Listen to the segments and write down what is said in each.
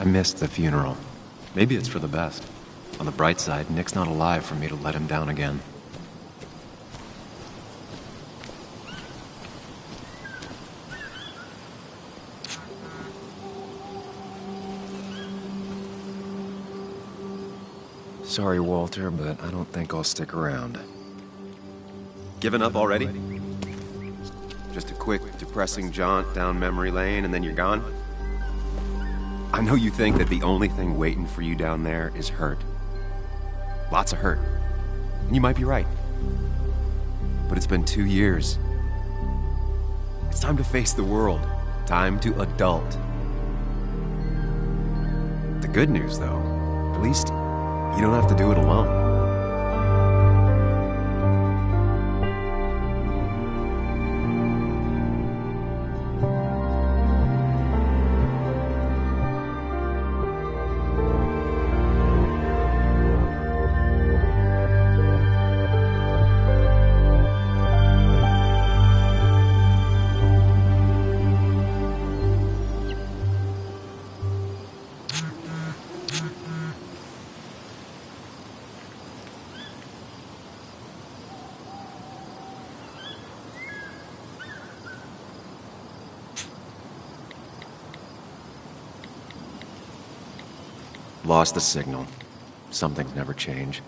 I missed the funeral. Maybe it's for the best. On the bright side, Nick's not alive for me to let him down again. Sorry, Walter, but I don't think I'll stick around. Given up already? Just a quick, depressing jaunt down memory lane and then you're gone? I know you think that the only thing waiting for you down there is hurt. Lots of hurt. And you might be right. But it's been 2 years. It's time to face the world. Time to adult. The good news, though, at least you don't have to do it alone. Lost the signal. Some things never change.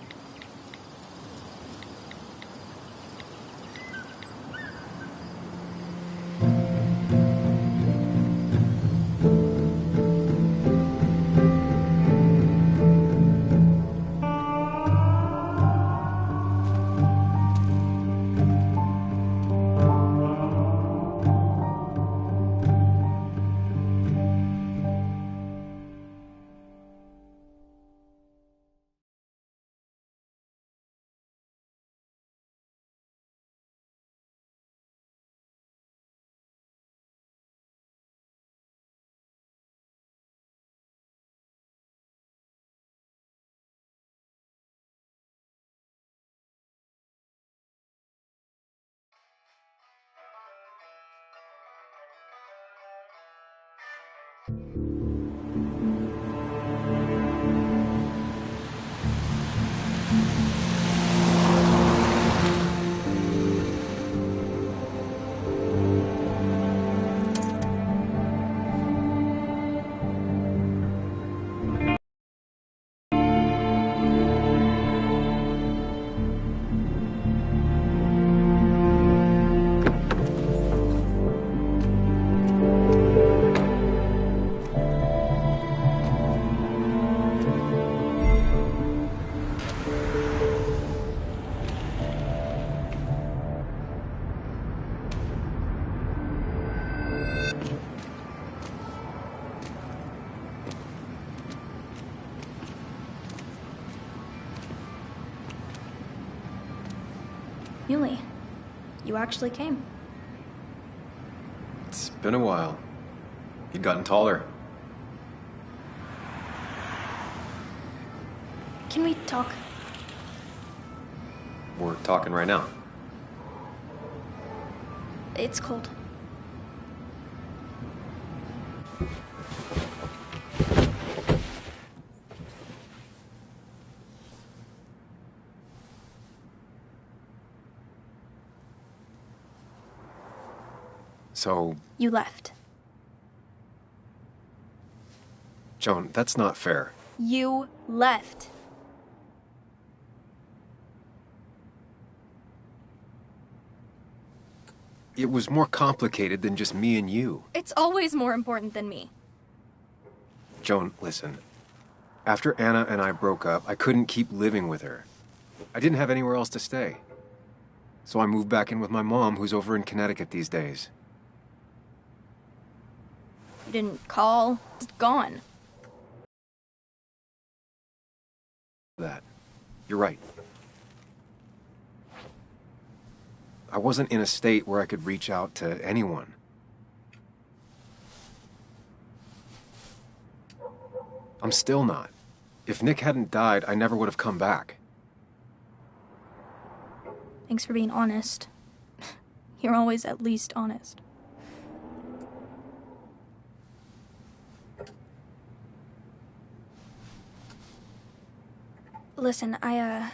Yuli, you actually came. It's been a while. You'd gotten taller. Can we talk? We're talking right now. It's cold. So, You left. Joan, that's not fair. You left. It was more complicated than just me and you. It's always more important than me. Joan, listen. After Anna and I broke up, I couldn't keep living with her. I didn't have anywhere else to stay. So I moved back in with my mom, who's over in Connecticut these days. You didn't call. It's gone. That. You're right. I wasn't in a state where I could reach out to anyone. I'm still not. If Nick hadn't died, I never would have come back. Thanks for being honest. You're always at least honest. Listen, I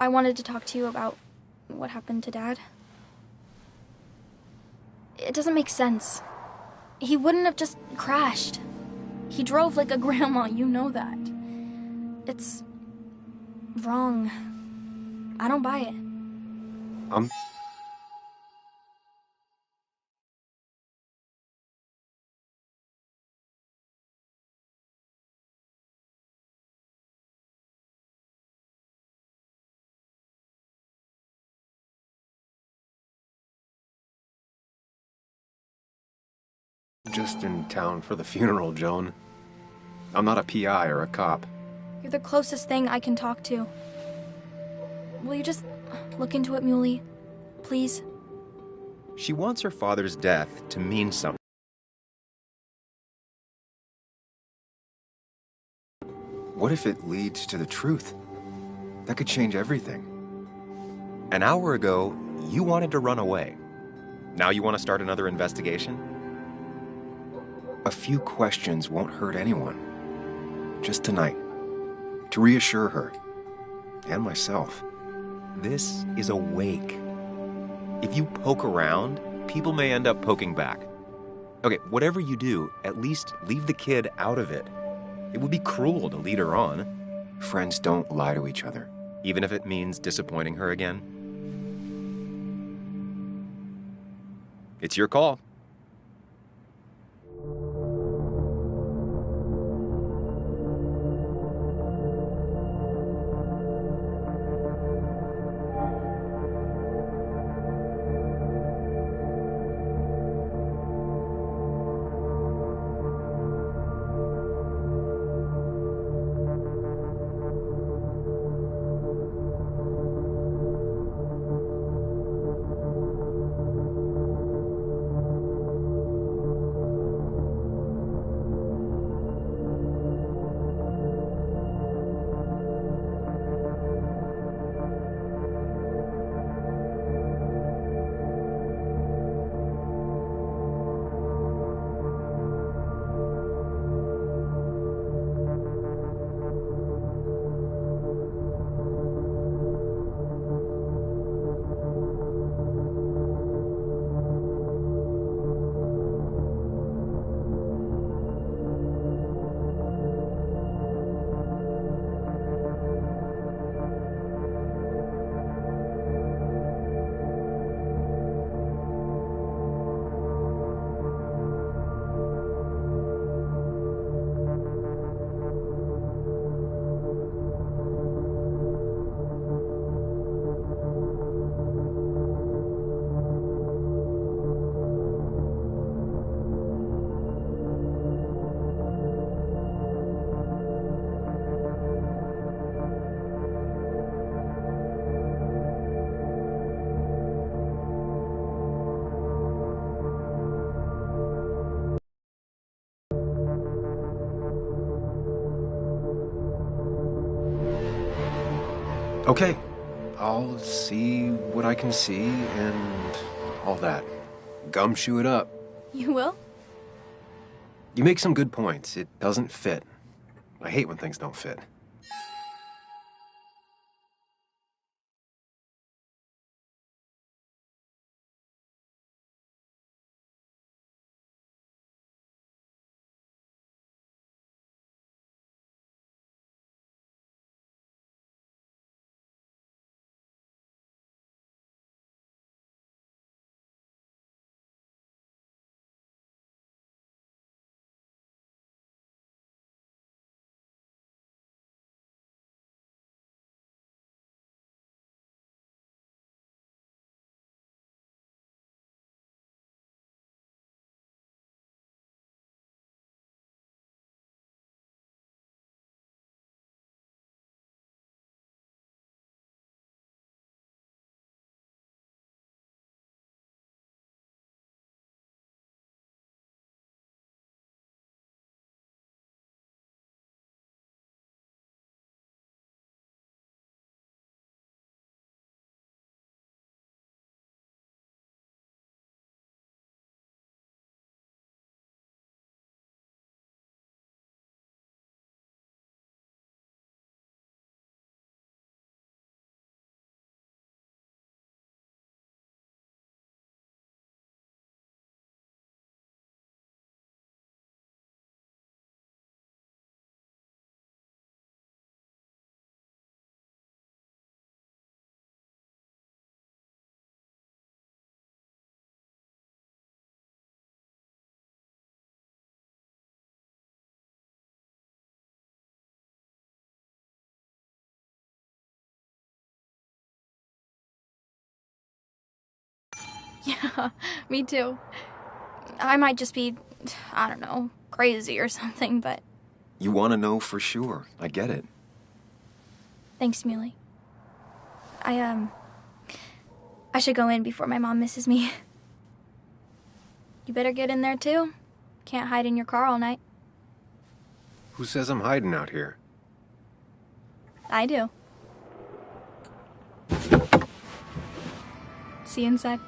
wanted to talk to you about what happened to Dad. It doesn't make sense. He wouldn't have just crashed. He drove like a grandma, you know that. It's wrong. I don't buy it. Just in town for the funeral, Joan. I'm not a PI or a cop. You're the closest thing I can talk to. Will you just look into it, Muley? Please? She wants her father's death to mean something. What if it leads to the truth? That could change everything. An hour ago, you wanted to run away. Now you want to start another investigation? A few questions won't hurt anyone. Just tonight. To reassure her. And myself. This is a wake. If you poke around, people may end up poking back. Okay, whatever you do, at least leave the kid out of it. It would be cruel to lead her on. Friends don't lie to each other. Even if it means disappointing her again. It's your call. Okay. I'll see what I can see and all that. Gumshoe it up. You will? You make some good points. It doesn't fit. I hate when things don't fit. Yeah, me too. I might just be, I don't know, crazy or something, but You want to know for sure. I get it. thanks, Muley. I should go in before my mom misses me. You better get in there too. Can't hide in your car all night. Who says I'm hiding out here? I do. See you inside.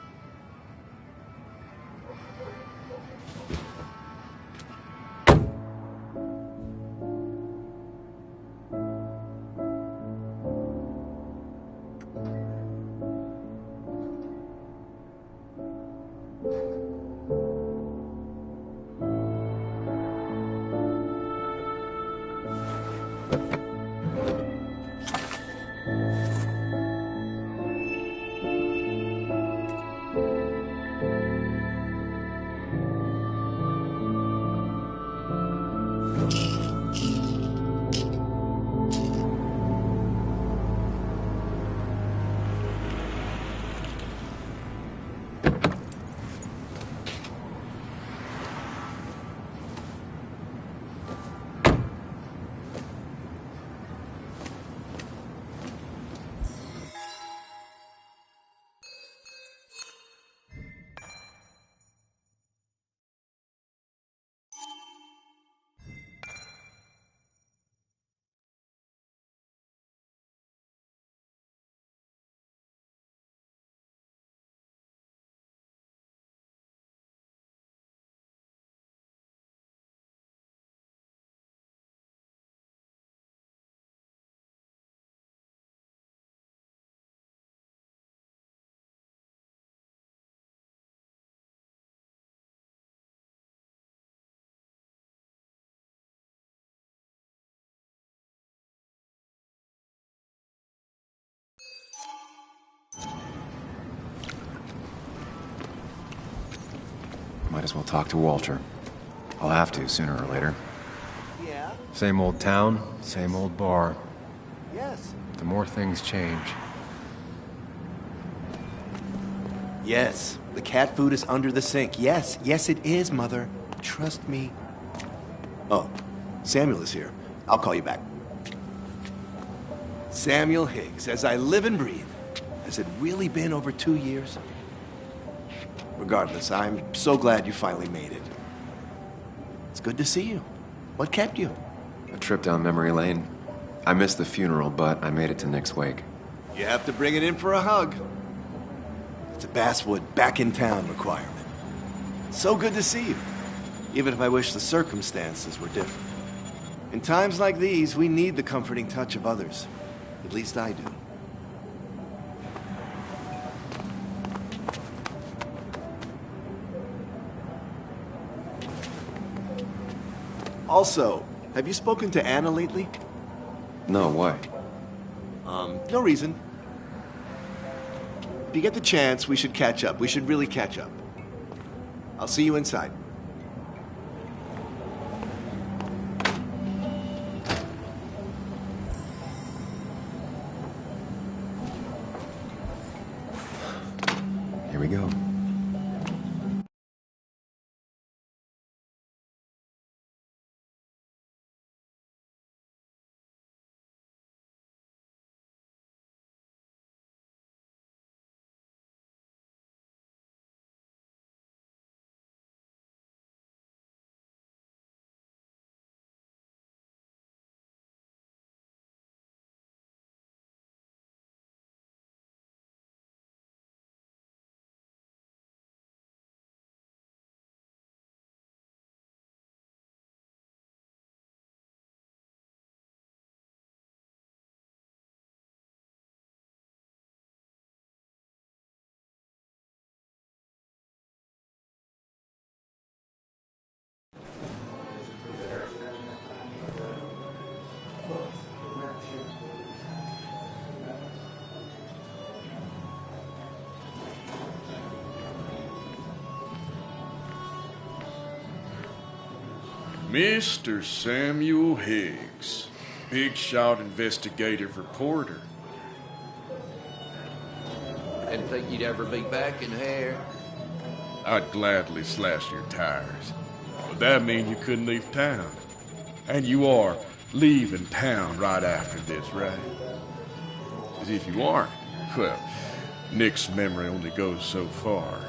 Might as well talk to Walter. I'll have to sooner or later. Yeah? Same old town, same old bar. Yes. The more things change. Yes. The cat food is under the sink. Yes. Yes, it is, Mother. Trust me. Oh, Samuel is here. I'll call you back. Samuel Higgs, as I live and breathe. Has it really been over 2 years? Regardless, I'm so glad you finally made it. It's good to see you. What kept you? A trip down memory lane. I missed the funeral, but I made it to Nick's wake. You have to bring it in for a hug. It's a Basswood back in town requirement. So good to see you, even if I wish the circumstances were different. In times like these, we need the comforting touch of others. At least I do. Also, have you spoken to Anna lately? No, why? No reason. If you get the chance, we should catch up. We should really catch up. I'll see you inside. Here we go. Mr. Samuel Higgs, Big Shot Investigative Reporter. Didn't think you'd ever be back in here. I'd gladly slash your tires. But that means you couldn't leave town. And you are leaving town right after this, right? Because if you aren't, well, Nick's memory only goes so far.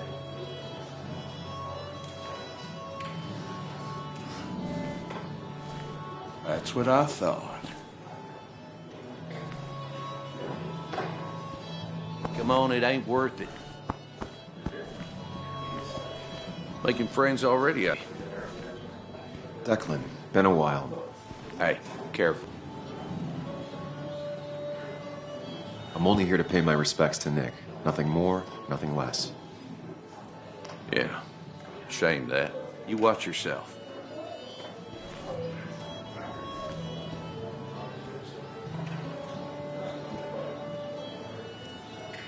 That's what I thought. Come on, it ain't worth it. Making friends already, eh? Declan, been a while. Hey, careful. I'm only here to pay my respects to Nick. Nothing more, nothing less. Yeah, shame that. You watch yourself.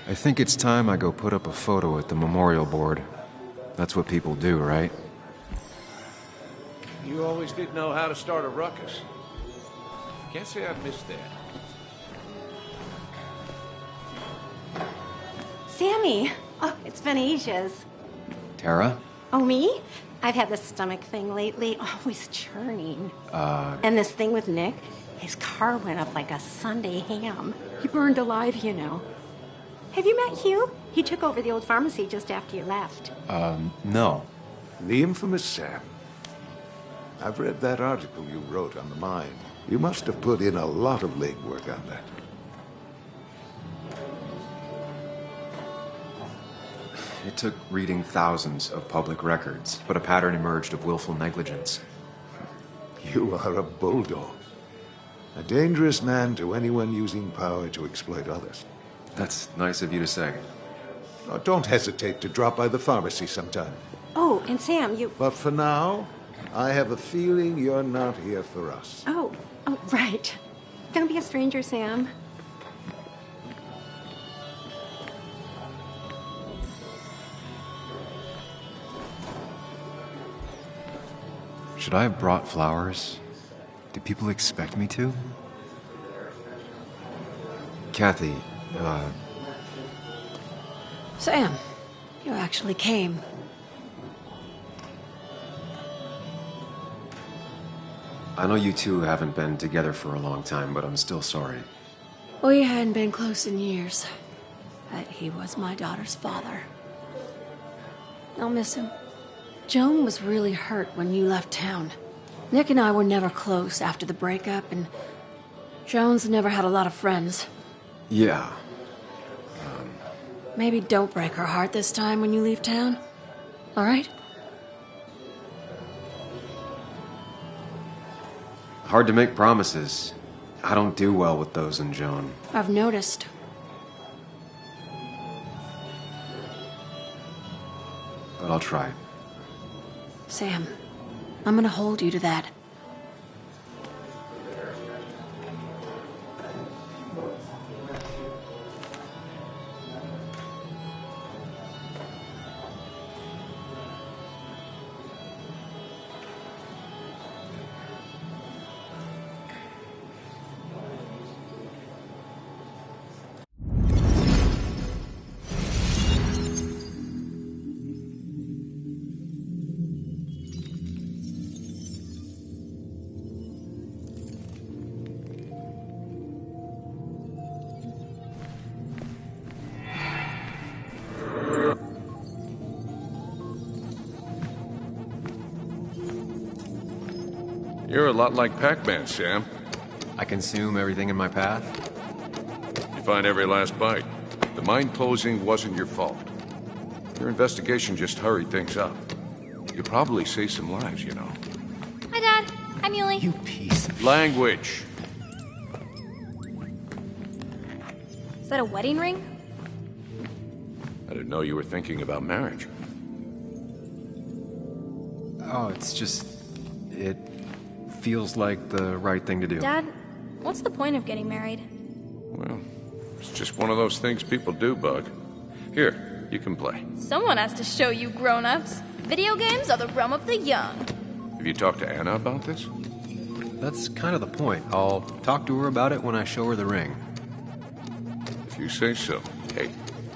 I think it's time I go put up a photo at the memorial board. That's what people do, right? You always did know how to start a ruckus. Can't say I've missed that. Sammy! Oh, it's been ages. Tara? Oh, me? I've had this stomach thing lately, always churning. And this thing with Nick, his car went up like a Sunday ham. He burned alive, you know. Have you met Hugh? He took over the old pharmacy just after you left. No. The infamous Sam. I've read that article you wrote on the mine. You must have put in a lot of legwork on that. It took reading thousands of public records, but a pattern emerged of willful negligence. You are a bulldog. A dangerous man to anyone using power to exploit others. That's nice of you to say. Oh, don't hesitate to drop by the pharmacy sometime. Oh, and Sam, you... But for now, I have a feeling you're not here for us. Oh, right. Don't be a stranger, Sam. Should I have brought flowers? Do people expect me to? Kathy, Sam, you actually came. I know you two haven't been together for a long time, but I'm still sorry. We hadn't been close in years, but he was my daughter's father. I'll miss him. Joan was really hurt when you left town. Nick and I were never close after the breakup, and Joan's never had a lot of friends. Yeah. Maybe don't break her heart this time when you leave town. All right? Hard to make promises. I don't do well with those in Joan. I've noticed. But I'll try. Sam, I'm gonna hold you to that. You're a lot like Pac-Man, Sam. I consume everything in my path? You find every last bite. The mine closing wasn't your fault. Your investigation just hurried things up. You probably saved some lives, you know. Hi, Dad. I'm Yuli. You piece of... Language. Is that a wedding ring? I didn't know you were thinking about marriage. Oh, it's just... It feels like the right thing to do. Dad, what's the point of getting married? Well, it's just one of those things people do, Bug. Here, you can play. Someone has to show you grown-ups. Video games are the realm of the young. Have you talked to Anna about this? That's kind of the point. I'll talk to her about it when I show her the ring. If you say so. Hey,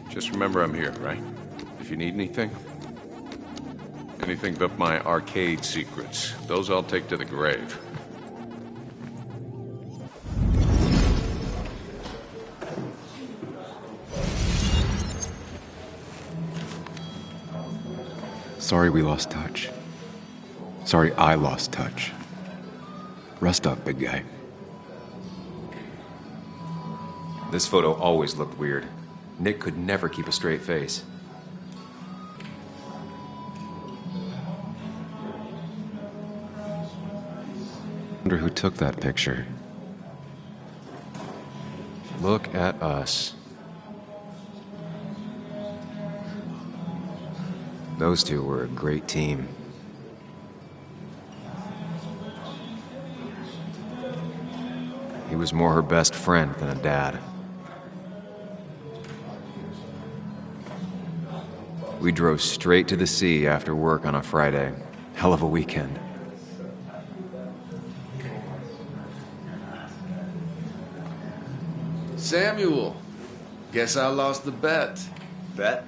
just remember I'm here, right? If you need anything. Anything but my arcade secrets. Those I'll take to the grave. Sorry we lost touch. Sorry I lost touch. Rest up, big guy. This photo always looked weird. Nick could never keep a straight face. Wonder who took that picture. Look at us. Those two were a great team. He was more her best friend than a dad. We drove straight to the sea after work on a Friday. Hell of a weekend. Samuel, guess I lost the bet. Bet?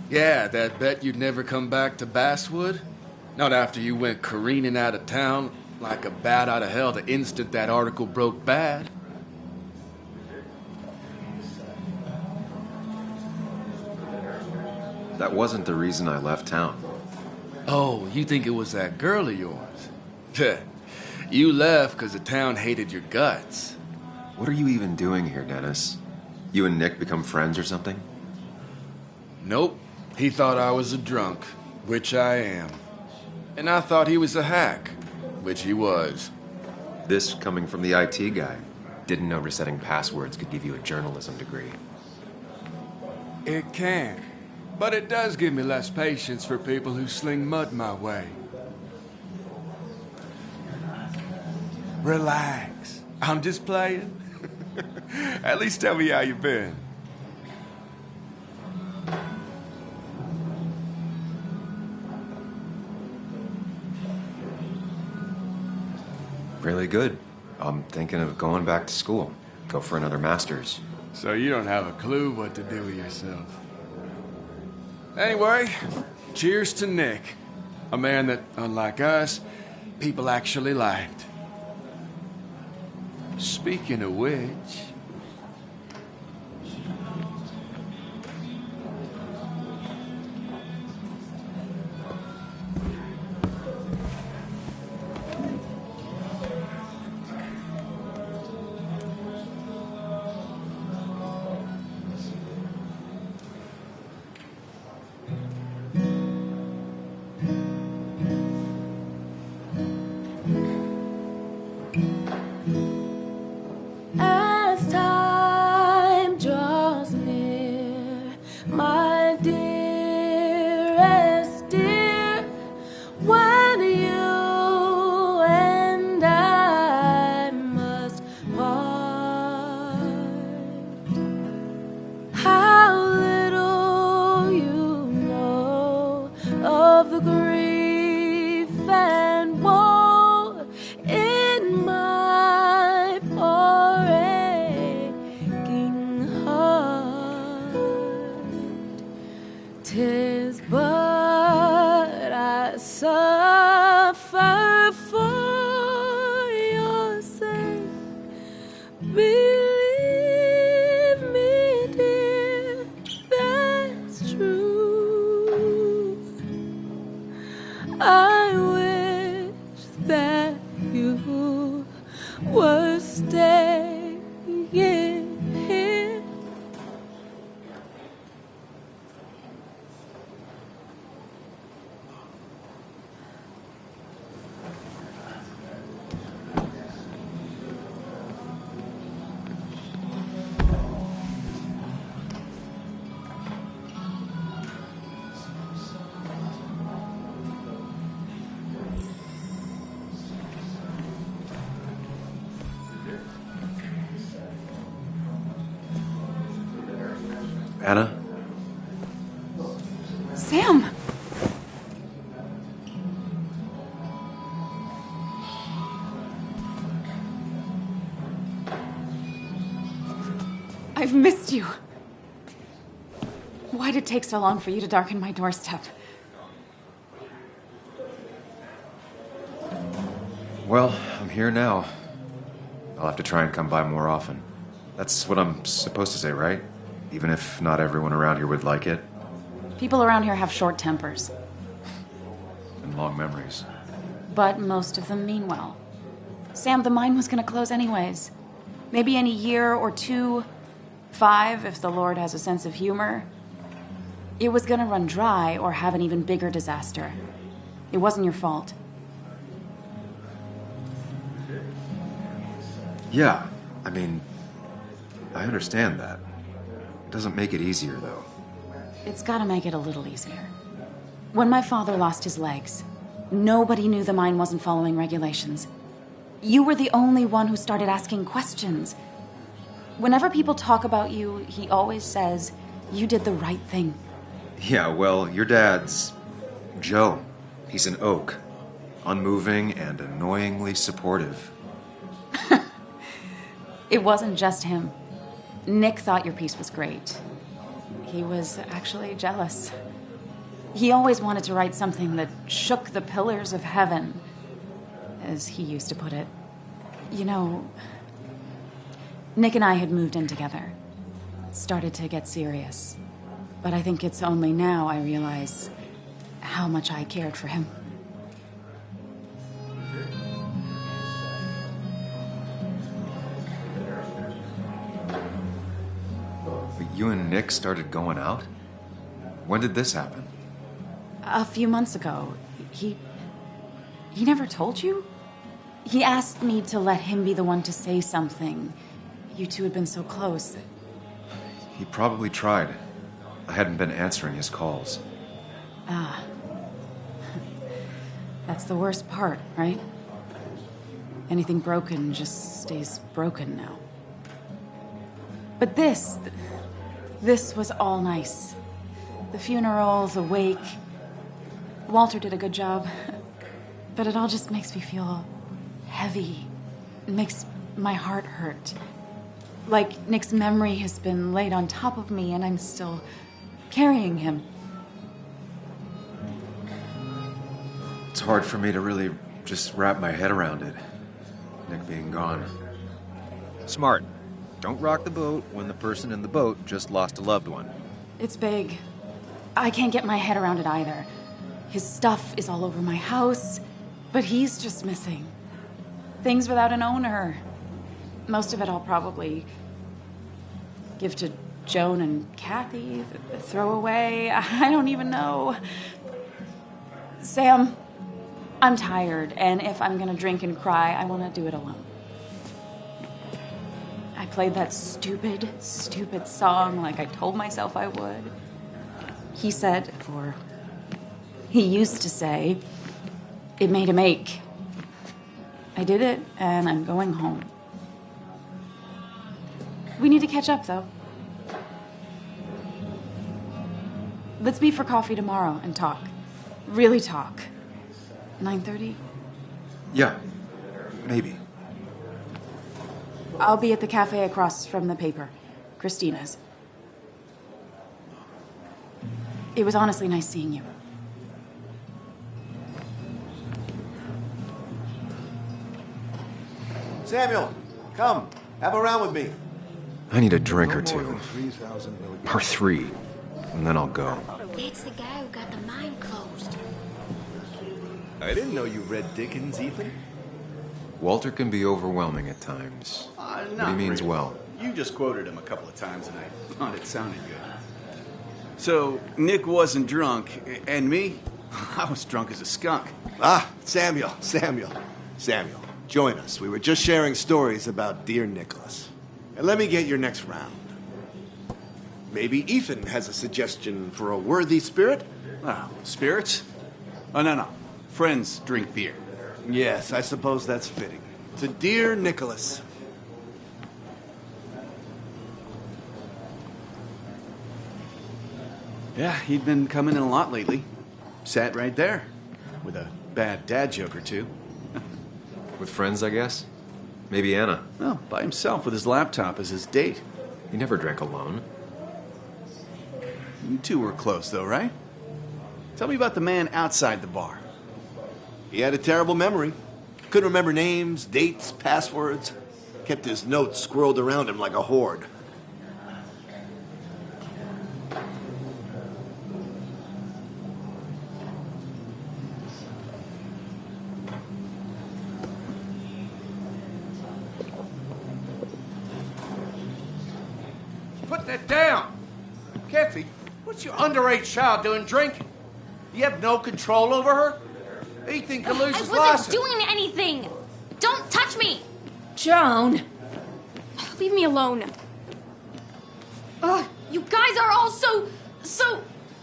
Yeah, that bet you'd never come back to Basswood? Not after you went careening out of town like a bat out of hell the instant that article broke bad. That wasn't the reason I left town. Oh, you think it was that girl of yours? You left because the town hated your guts. What are you even doing here, Dennis? You and Nick become friends or something? Nope. He thought I was a drunk, which I am. And I thought he was a hack, which he was. This coming from the IT guy. Didn't know resetting passwords could give you a journalism degree. It can. But it does give me less patience for people who sling mud my way. Relax. I'm just playing. At least tell me how you been. Really good. I'm thinking of going back to school. Go for another master's. So you don't have a clue what to do with yourself. Anyway, cheers to Nick. A man that, unlike us, people actually liked. Speaking of which... As time draws near, my dearest dear, when you and I must part, how little you know of the grief and woe in my poor aching heart. 'Tis but I suffer for your sake. Believe me, dear, that's true. I wish that you were staying here. Anna? Sam! I've missed you. Why'd it take so long for you to darken my doorstep? Well, I'm here now. I'll have to try and come by more often. That's what I'm supposed to say, right? Even if not everyone around here would like it. People around here have short tempers. And long memories. But most of them mean well. Sam, the mine was gonna close anyways. Maybe in a year or 2, 5, if the Lord has a sense of humor. It was gonna run dry or have an even bigger disaster. It wasn't your fault. Yeah, I mean, I understand that. It doesn't make it easier, though. It's gotta make it a little easier. When my father lost his legs, nobody knew the mine wasn't following regulations. You were the only one who started asking questions. Whenever people talk about you, he always says, you did the right thing. Yeah, well, your dad's Joe. He's an oak. Unmoving and annoyingly supportive. It wasn't just him. Nick thought your piece was great. He was actually jealous. He always wanted to write something that shook the pillars of heaven, as he used to put it. You know, Nick and I had moved in together. It started to get serious. But I think it's only now I realize how much I cared for him. But you and Nick started going out? When did this happen? A few months ago. He never told you? He asked me to let him be the one to say something. You two had been so close. He probably tried. I hadn't been answering his calls. Ah. That's the worst part, right? Anything broken just stays broken now. But this was all nice. The funeral, the wake. Walter did a good job. But it all just makes me feel heavy. It makes my heart hurt. Like Nick's memory has been laid on top of me and I'm still carrying him. It's hard for me to really just wrap my head around it. Nick being gone. Smart. Don't rock the boat when the person in the boat just lost a loved one. It's big. I can't get my head around it either. His stuff is all over my house, but he's just missing. Things without an owner. Most of it I'll probably give to Joan and Kathy, throw away. I don't even know. Sam, I'm tired, and if I'm gonna drink and cry, I wanna do it alone. I played that stupid song like I told myself I would. He said, or he used to say, it made him ache. I did it, and I'm going home. We need to catch up, though. Let's meet for coffee tomorrow and talk. Really talk. 9:30? Yeah, maybe. I'll be at the cafe across from the paper. Christina's. It was honestly nice seeing you. Samuel, come. Have a round with me. I need a drink or two. Or 3. And then I'll go. That's the guy who got the mine closed. I didn't know you read Dickens, Ethan. Walter can be overwhelming at times. But he means well. You just quoted him a couple of times and I thought it sounded good. So, Nick wasn't drunk, and me? I was drunk as a skunk. Ah, Samuel. Join us. We were just sharing stories about dear Nicholas. And let me get your next round. Maybe Ethan has a suggestion for a worthy spirit? Oh, spirits? Oh, no. Friends drink beer. Yes, I suppose that's fitting. To dear Nicholas. Yeah, he'd been coming in a lot lately. Sat right there. With a bad dad joke or two. With friends, I guess? Maybe Anna. Well, by himself with his laptop as his date. He never drank alone. You two were close, though, right? Tell me about the man outside the bar. He had a terrible memory. Couldn't remember names, dates, passwords. Kept his notes squirreled around him like a hoard. Put that down! Kathy, what's your underage child doing drinking? You have no control over her? Ethan can lose his I wasn't license. doing anything! Don't touch me! Joan! Leave me alone. Ugh, you guys are all so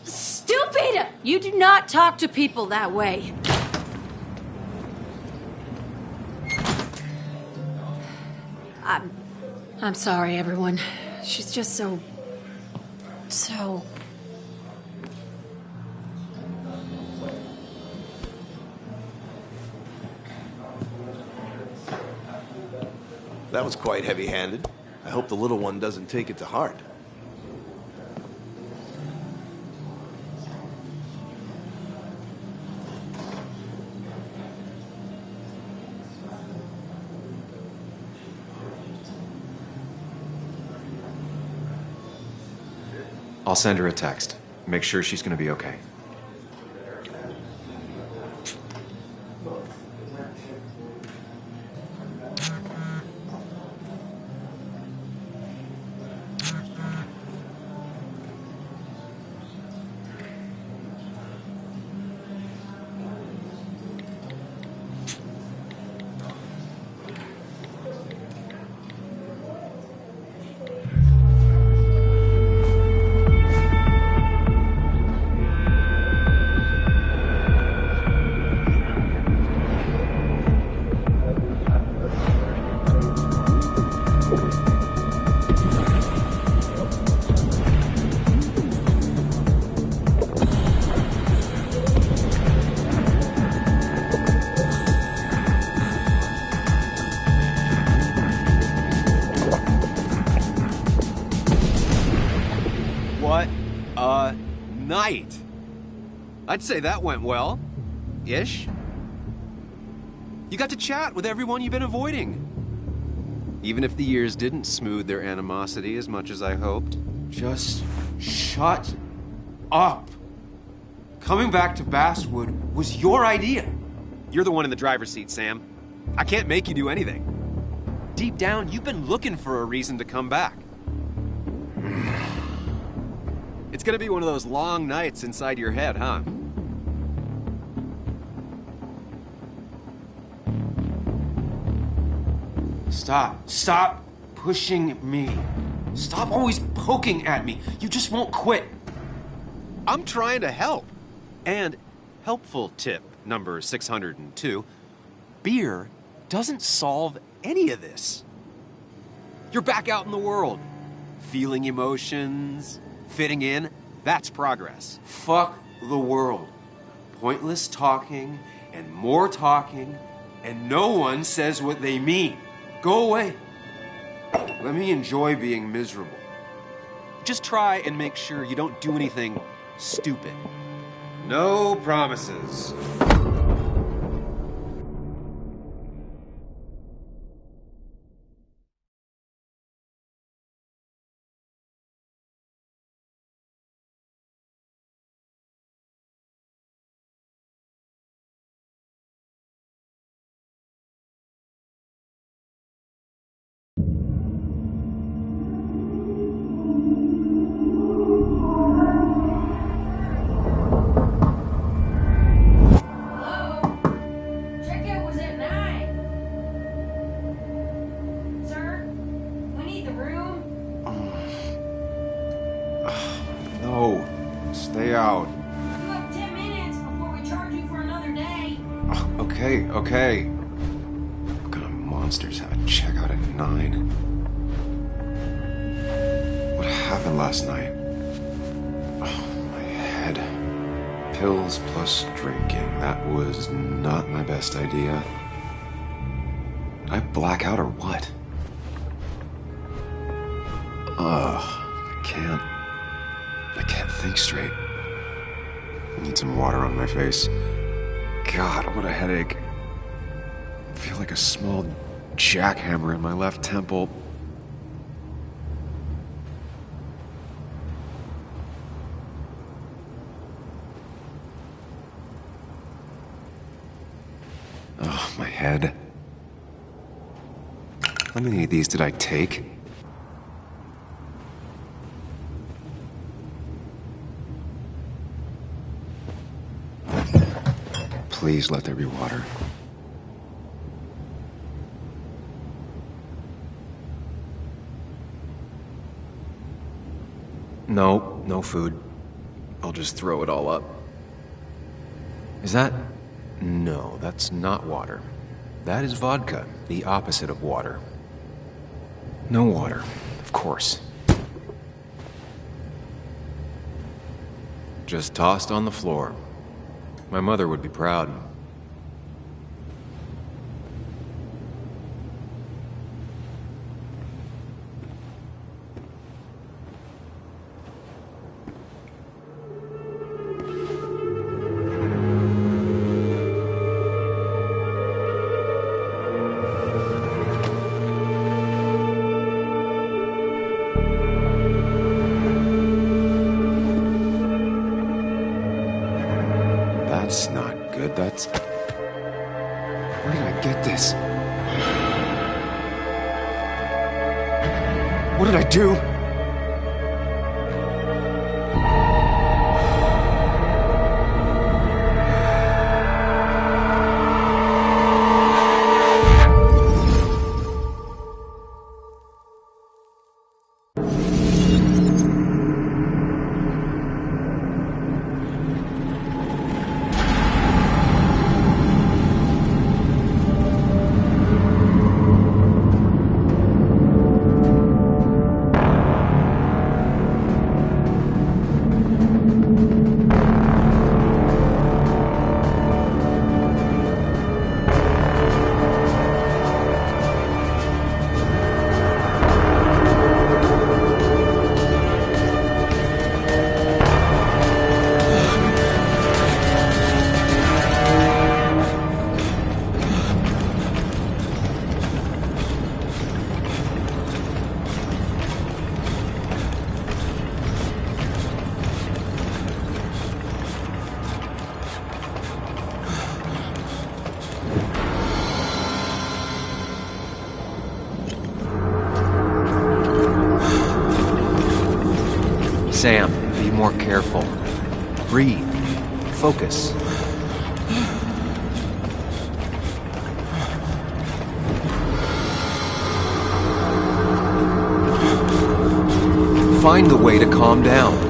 stupid! You do not talk to people that way. I'm sorry, everyone. She's just so... That was quite heavy-handed. I hope the little one doesn't take it to heart. I'll send her a text. Make sure she's gonna be okay. What a night! I'd say that went well. Ish. You got to chat with everyone you've been avoiding. Even if the years didn't smooth their animosity as much as I hoped. Just shut up. Coming back to Basswood was your idea. You're the one in the driver's seat, Sam. I can't make you do anything. Deep down, you've been looking for a reason to come back. It's gonna be one of those long nights inside your head, huh? Stop pushing me. Stop always poking at me. You just won't quit. I'm trying to help. And helpful tip number 602, beer doesn't solve any of this. You're back out in the world, feeling emotions, fitting in. That's progress. Fuck the world. Pointless talking and more talking, and no one says what they mean. Go away. Let me enjoy being miserable. Just try and make sure you don't do anything stupid. No promises. Stay out. You have 10 minutes before we charge you for another day. Okay. What kind of monsters have a checkout at 9? What happened last night? Oh, my head. Pills plus drinking. That was not my best idea. Did I black out or what? I can't think straight. I need some water on my face. God, what a headache. feel like a small jackhammer in my left temple. Oh, my head. How many of these did I take? Please let there be water. No, no food. I'll just throw it all up. Is that... No, that's not water. That is vodka, the opposite of water. No water, of course. Just tossed on the floor. My mother would be proud. That's not good. That's... Where did I get this? What did I do? Sam, be more careful. Breathe. Focus. Find the way to calm down.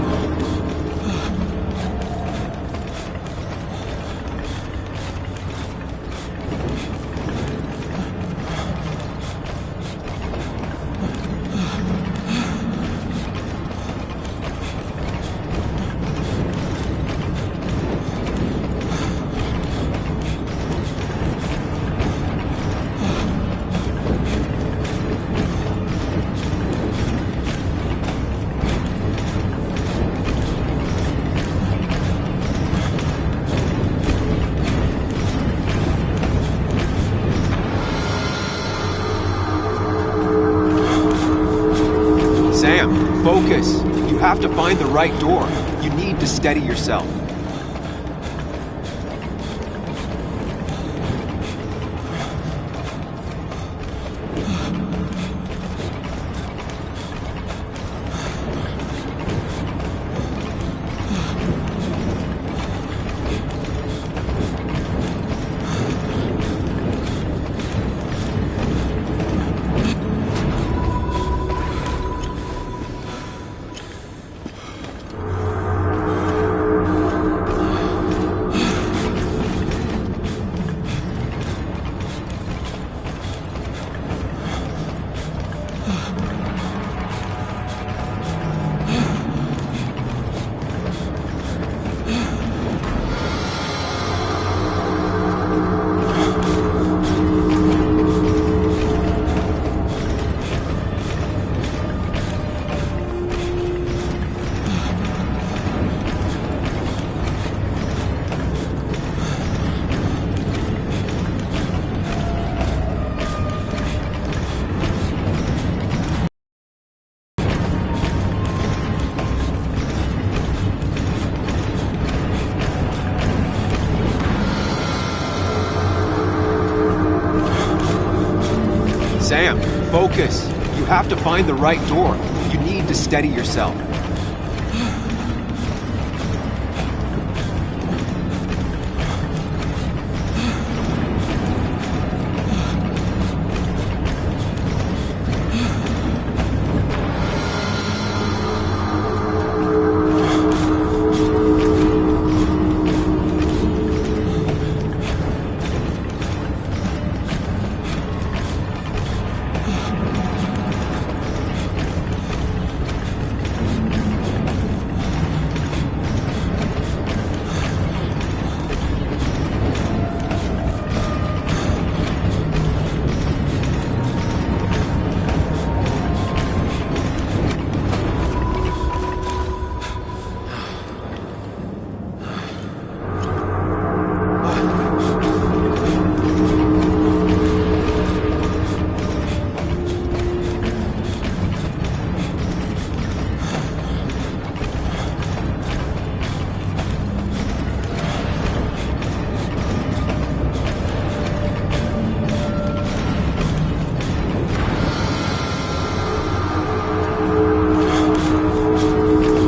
Sam, focus. You have to find the right door. You need to steady yourself. focus. You have to find the right door. You need to steady yourself.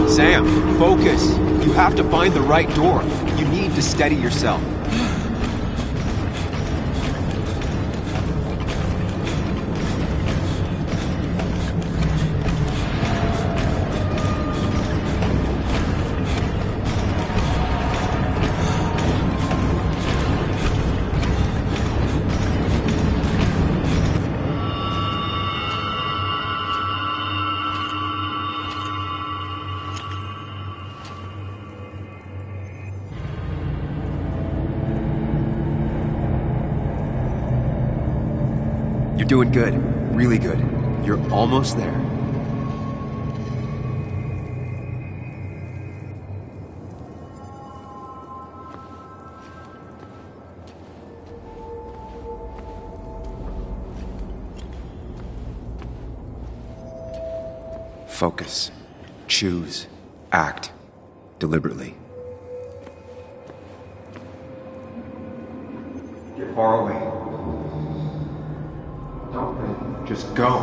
Sam, focus. You have to find the right door. You need to steady yourself. You're doing good. Really good. You're almost there. Focus. Choose. Act. Deliberately. Get far away. Don't think. Just go.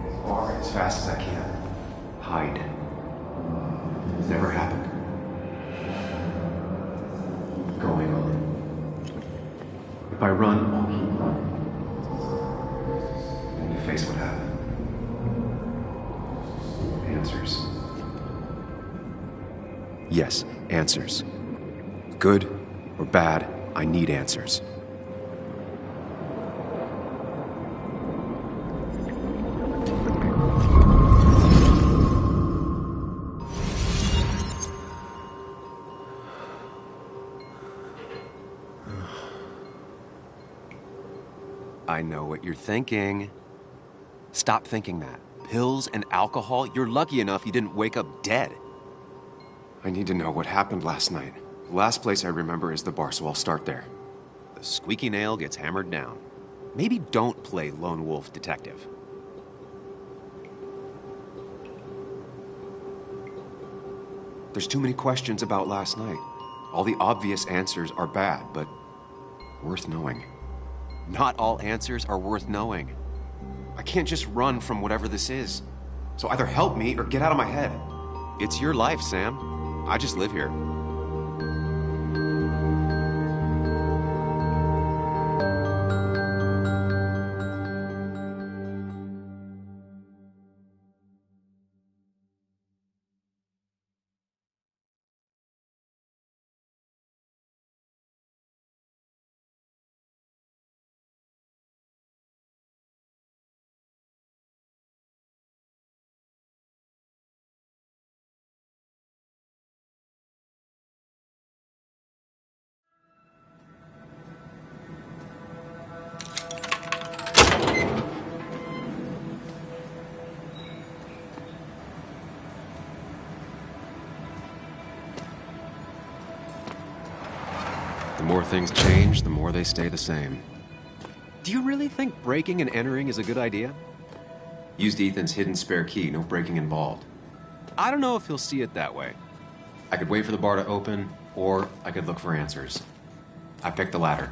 As far, as fast as I can. Hide. It's never happened. Going on. If I run, I'll keep running. Then you face what happened. Answers. Yes, answers. Good or bad, I need answers. I know what you're thinking. Stop thinking that. Pills and alcohol, you're lucky enough you didn't wake up dead. I need to know what happened last night. The last place I remember is the bar, so I'll start there. The squeaky nail gets hammered down. Maybe don't play lone wolf detective. There's too many questions about last night. All the obvious answers are bad, but worth knowing. Not all answers are worth knowing. I can't just run from whatever this is. So either help me or get out of my head. It's your life, Sam. I just live here. The more things change, the more they stay the same. Do you really think breaking and entering is a good idea? Used Ethan's hidden spare key, no breaking involved. I don't know if he'll see it that way. I could wait for the bar to open, or I could look for answers. I picked the latter.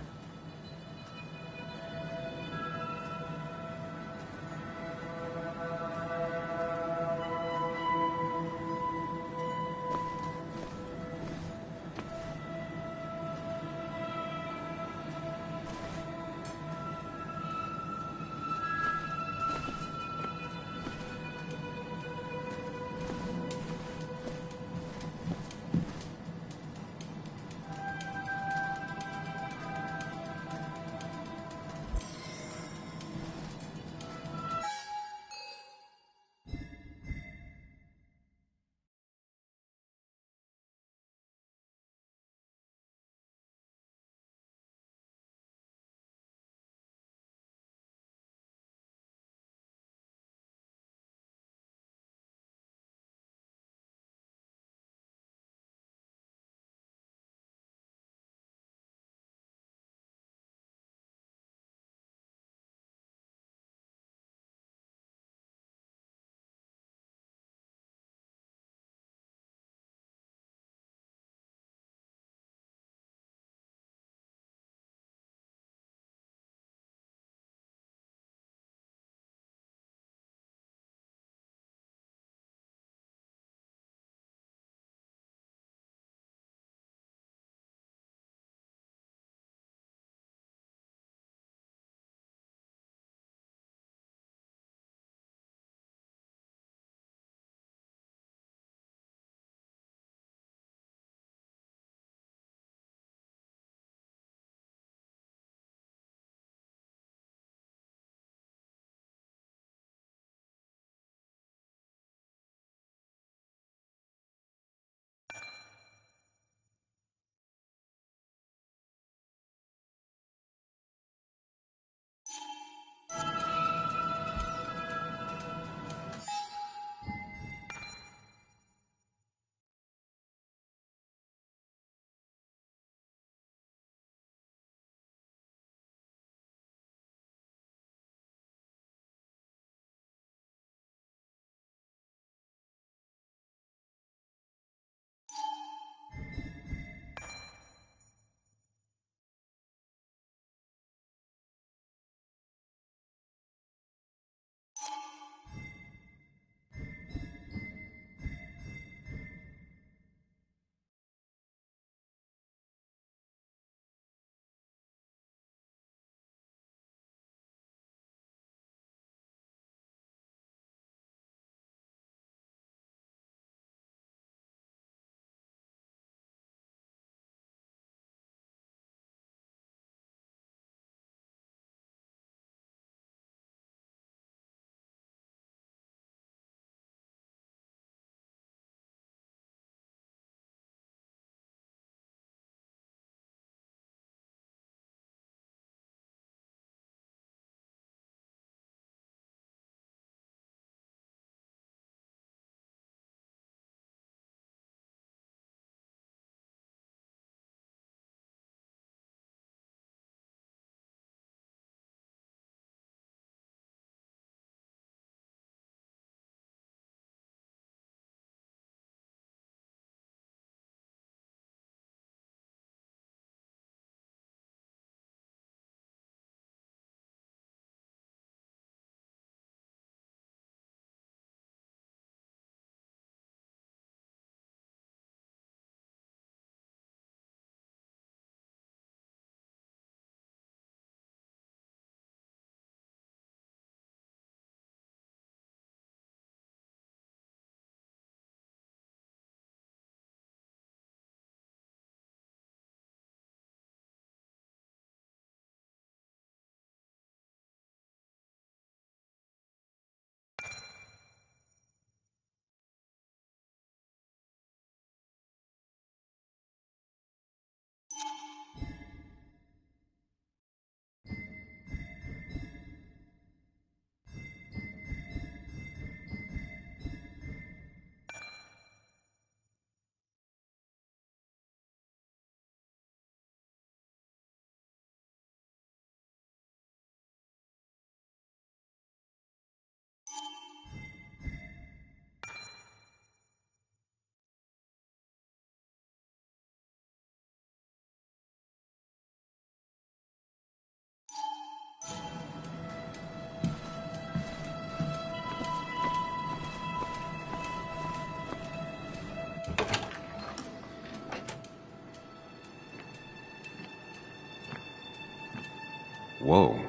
Whoa.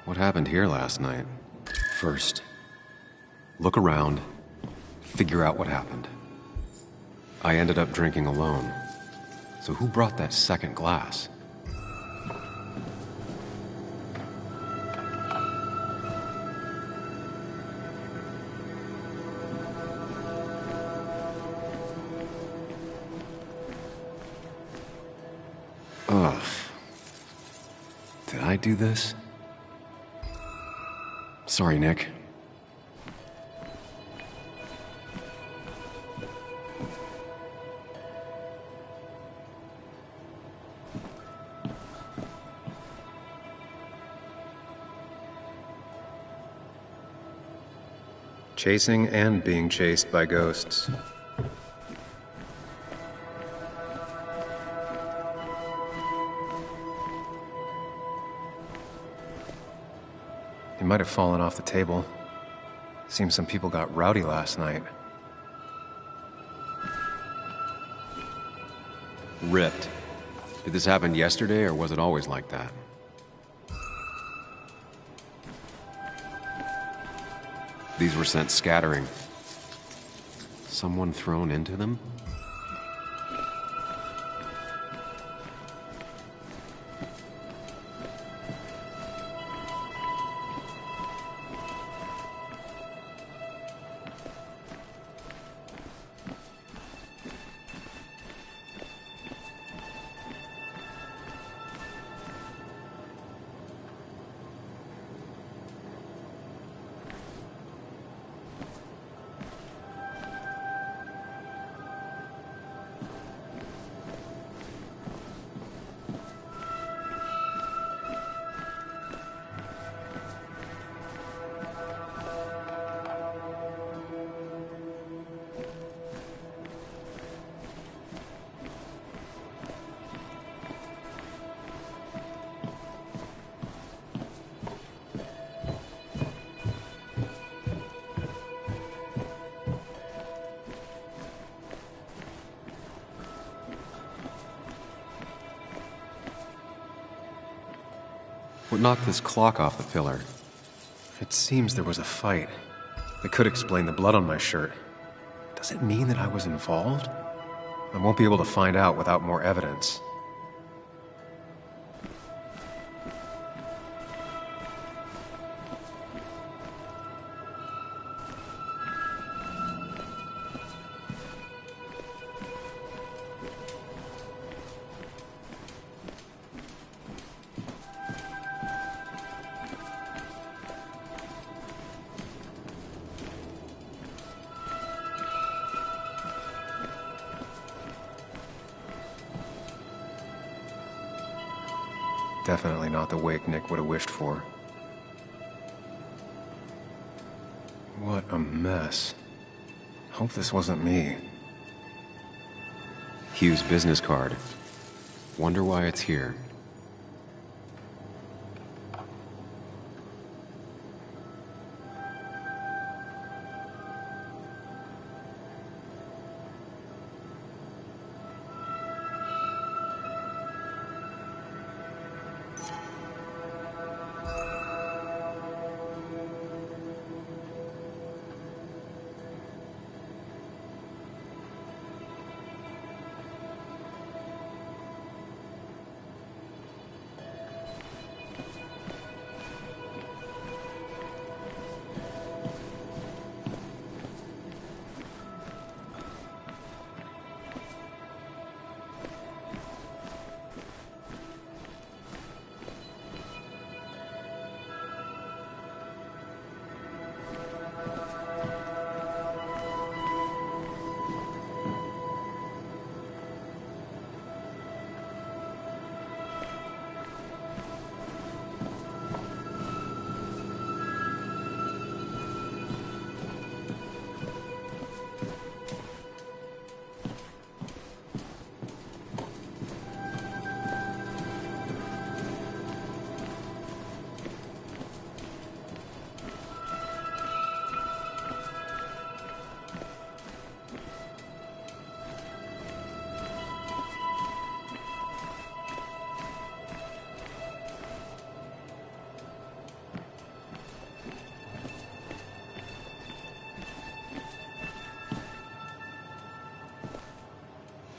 What happened here last night? First, look around, figure out what happened. I ended up drinking alone. So who brought that second glass? Ugh. Did I do this? Sorry, Nick. Chasing and being chased by ghosts. He might have fallen off the table. Seems some people got rowdy last night. Ripped. Did this happen yesterday, or was it always like that? These were sent scattering. Someone thrown into them? What knocked this clock off the pillar? It seems there was a fight. That could explain the blood on my shirt. Does it mean that I was involved? I won't be able to find out without more evidence. Definitely not the wake Nick would have wished for. What a mess. Hope this wasn't me. Hugh's business card. Wonder why it's here.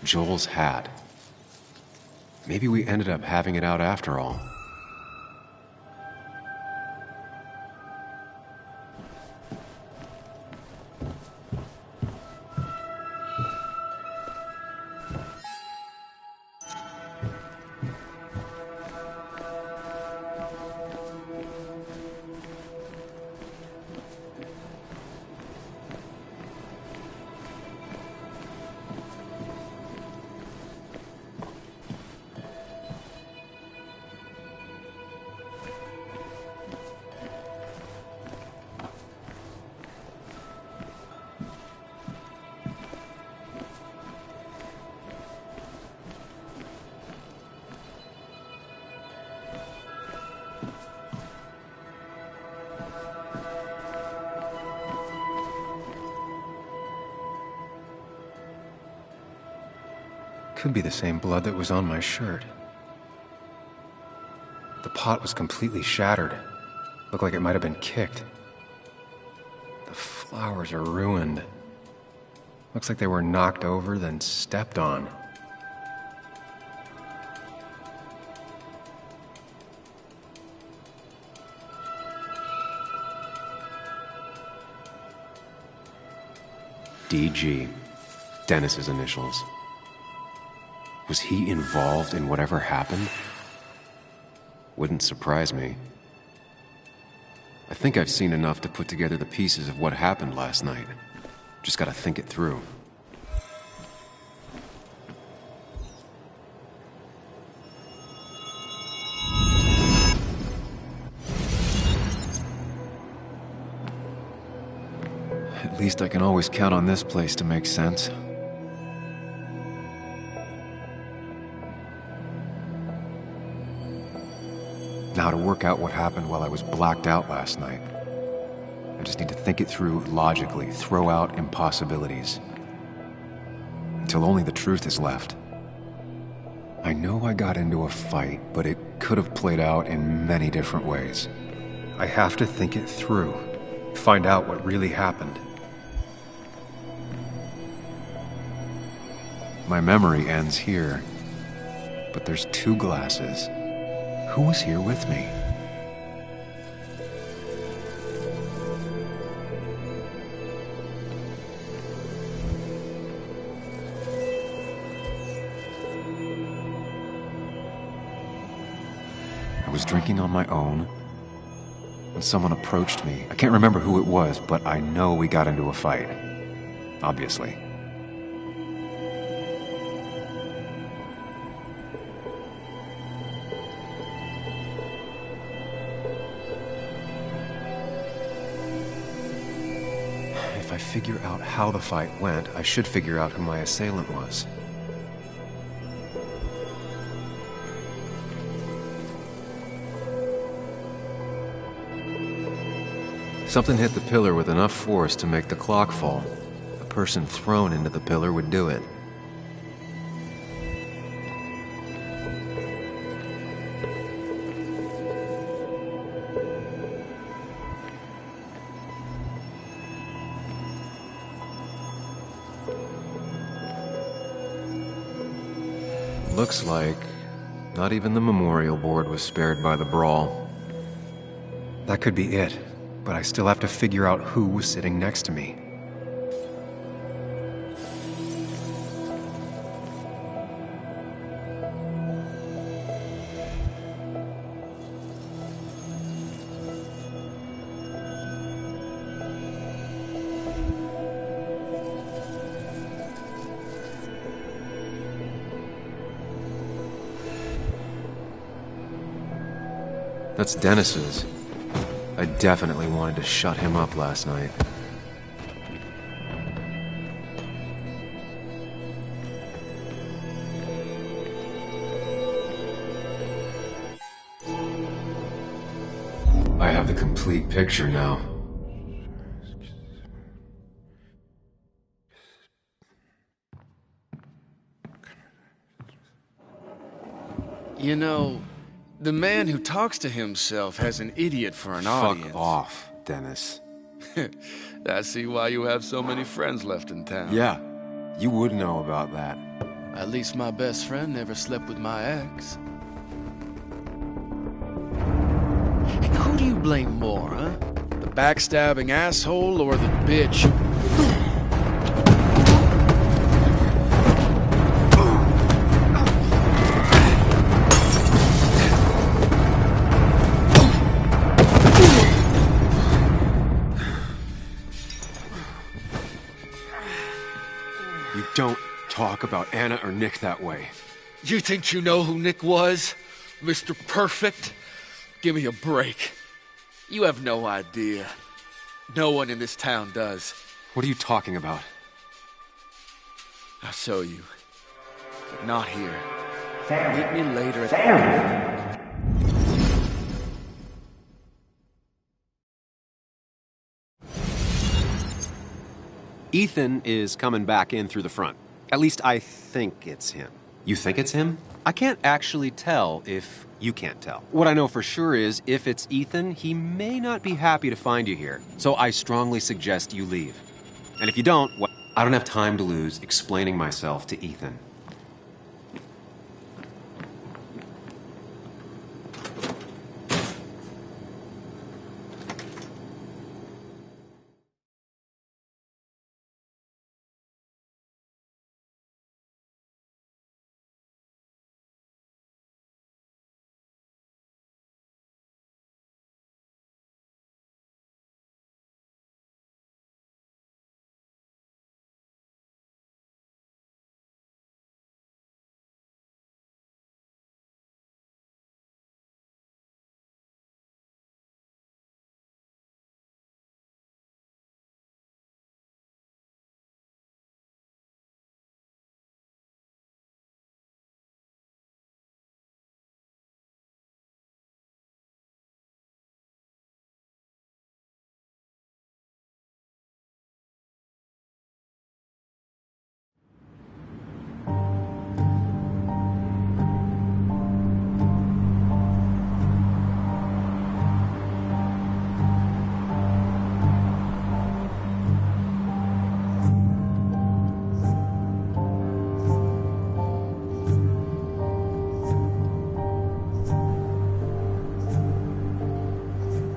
Joel's hat. Maybe we ended up having it out after all. Could be the same blood that was on my shirt. The pot was completely shattered. Looked like it might have been kicked. The flowers are ruined. Looks like they were knocked over, then stepped on. DG. Dennis's initials. Was he involved in whatever happened? Wouldn't surprise me. I think I've seen enough to put together the pieces of what happened last night. Just gotta think it through. At least I can always count on this place to make sense. Now to work out what happened while I was blacked out last night. I just need to think it through logically, throw out impossibilities. Until only the truth is left. I know I got into a fight, but it could have played out in many different ways. I have to think it through, find out what really happened. My memory ends here, but there's 2 glasses. Who was here with me? I was drinking on my own when someone approached me. I can't remember who it was, but I know we got into a fight. Obviously. If I figure out how the fight went, I should figure out who my assailant was. Something hit the pillar with enough force to make the clock fall. A person thrown into the pillar would do it. Looks like not even the memorial board was spared by the brawl. That could be it, but I still have to figure out who was sitting next to me. That's Dennis's. I definitely wanted to shut him up last night. I have the complete picture now. You know, the man who talks to himself has an idiot for an audience. Fuck off, Dennis. I see why you have so many friends left in town. Yeah, you would know about that. At least my best friend never slept with my ex. Who do you blame more, huh? The backstabbing asshole or the bitch? You don't talk about Anna or Nick that way. You think you know who Nick was? Mr. Perfect? Give me a break. You have no idea. No one in this town does. What are you talking about? I'll show you. But not here. Meet me later at... Ethan is coming back in through the front. At least I think it's him. You think it's him? I can't actually tell if you can't tell. What I know for sure is, if it's Ethan, he may not be happy to find you here. So I strongly suggest you leave. And if you don't, well, I don't have time to lose explaining myself to Ethan.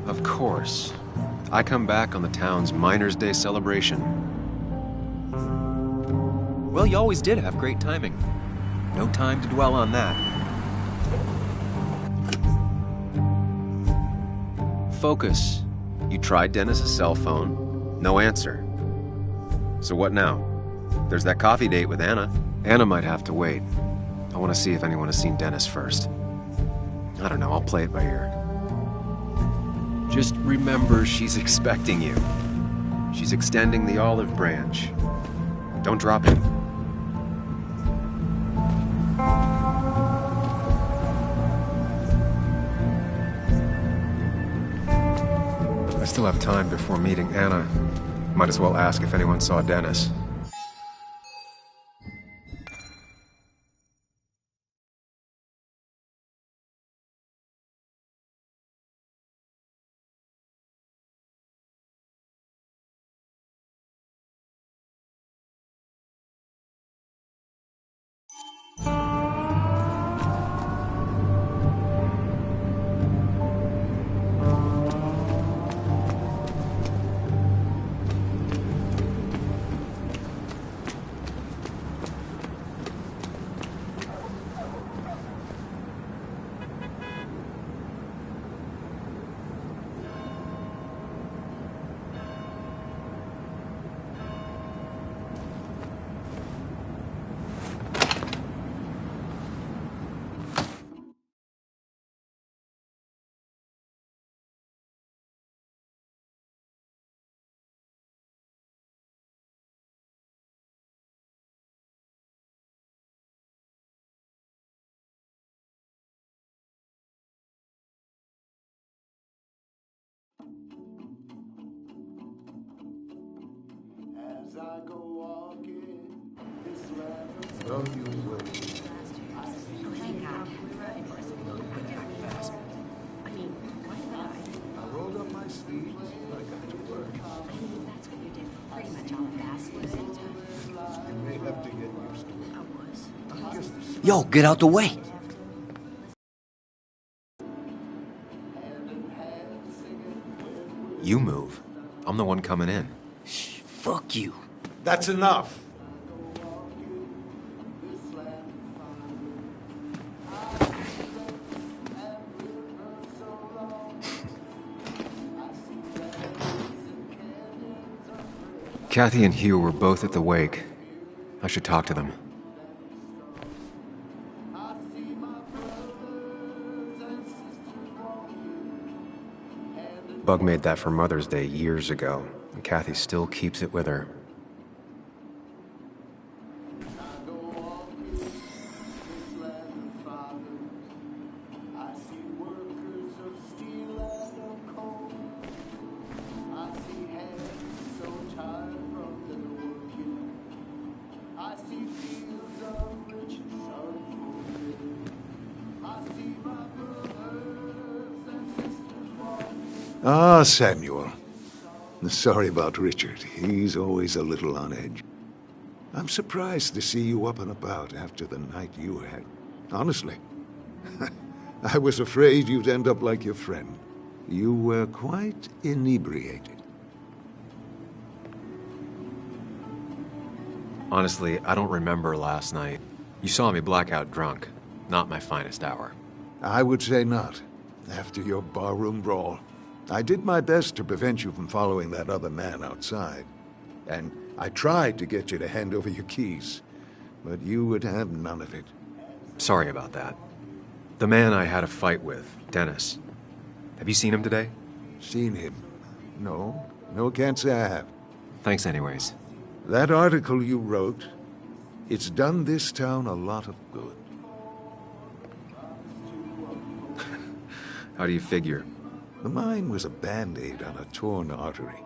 Of course. I come back on the town's Miners' Day celebration. Well, you always did have great timing. No time to dwell on that. Focus. You tried Dennis's cell phone. No answer. So what now? There's that coffee date with Anna. Anna might have to wait. I want to see if anyone has seen Dennis first. I don't know, I'll play it by ear. Just remember, she's expecting you. She's extending the olive branch. Don't drop it. I still have time before meeting Anna. Might as well ask if anyone saw Dennis. As I go walking this land, you will. I rolled up my sleeves and I got to work. That's what you did for pretty much all of last week. You may have to get used to it. I was. Yo, get out the way. You move. I'm the one coming in. Shh, fuck you. That's enough. Kathy and Hugh were both at the wake. I should talk to them. Bug made that for Mother's Day years ago, and Kathy still keeps it with her. Ah, Samuel. Sorry about Richard. He's always a little on edge. I'm surprised to see you up and about after the night you had. Honestly. I was afraid you'd end up like your friend. You were quite inebriated. Honestly, I don't remember last night. You saw me blackout drunk. Not my finest hour. I would say not, after your barroom brawl. I did my best to prevent you from following that other man outside. And I tried to get you to hand over your keys, but you would have none of it. Sorry about that. The man I had a fight with, Dennis. Have you seen him today? Seen him? No. No, can't say I have. Thanks anyways. That article you wrote, it's done this town a lot of good. How do you figure? Mine was a band-aid on a torn artery.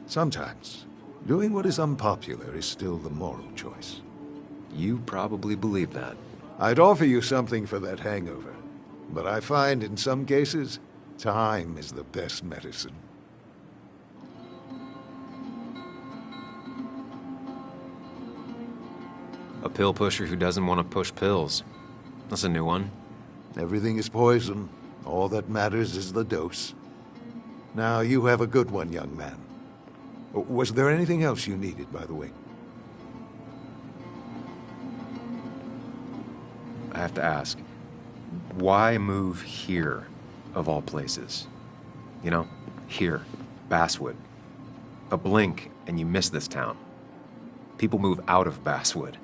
Sometimes, doing what is unpopular is still the moral choice. You probably believe that. I'd offer you something for that hangover, but I find in some cases, time is the best medicine. A pill pusher who doesn't want to push pills. That's a new one. Everything is poison. All that matters is the dose. Now, you have a good one, young man. Was there anything else you needed, by the way? I have to ask, why move here, of all places? You know, here, Basswood. A blink and you miss this town. People move out of Basswood,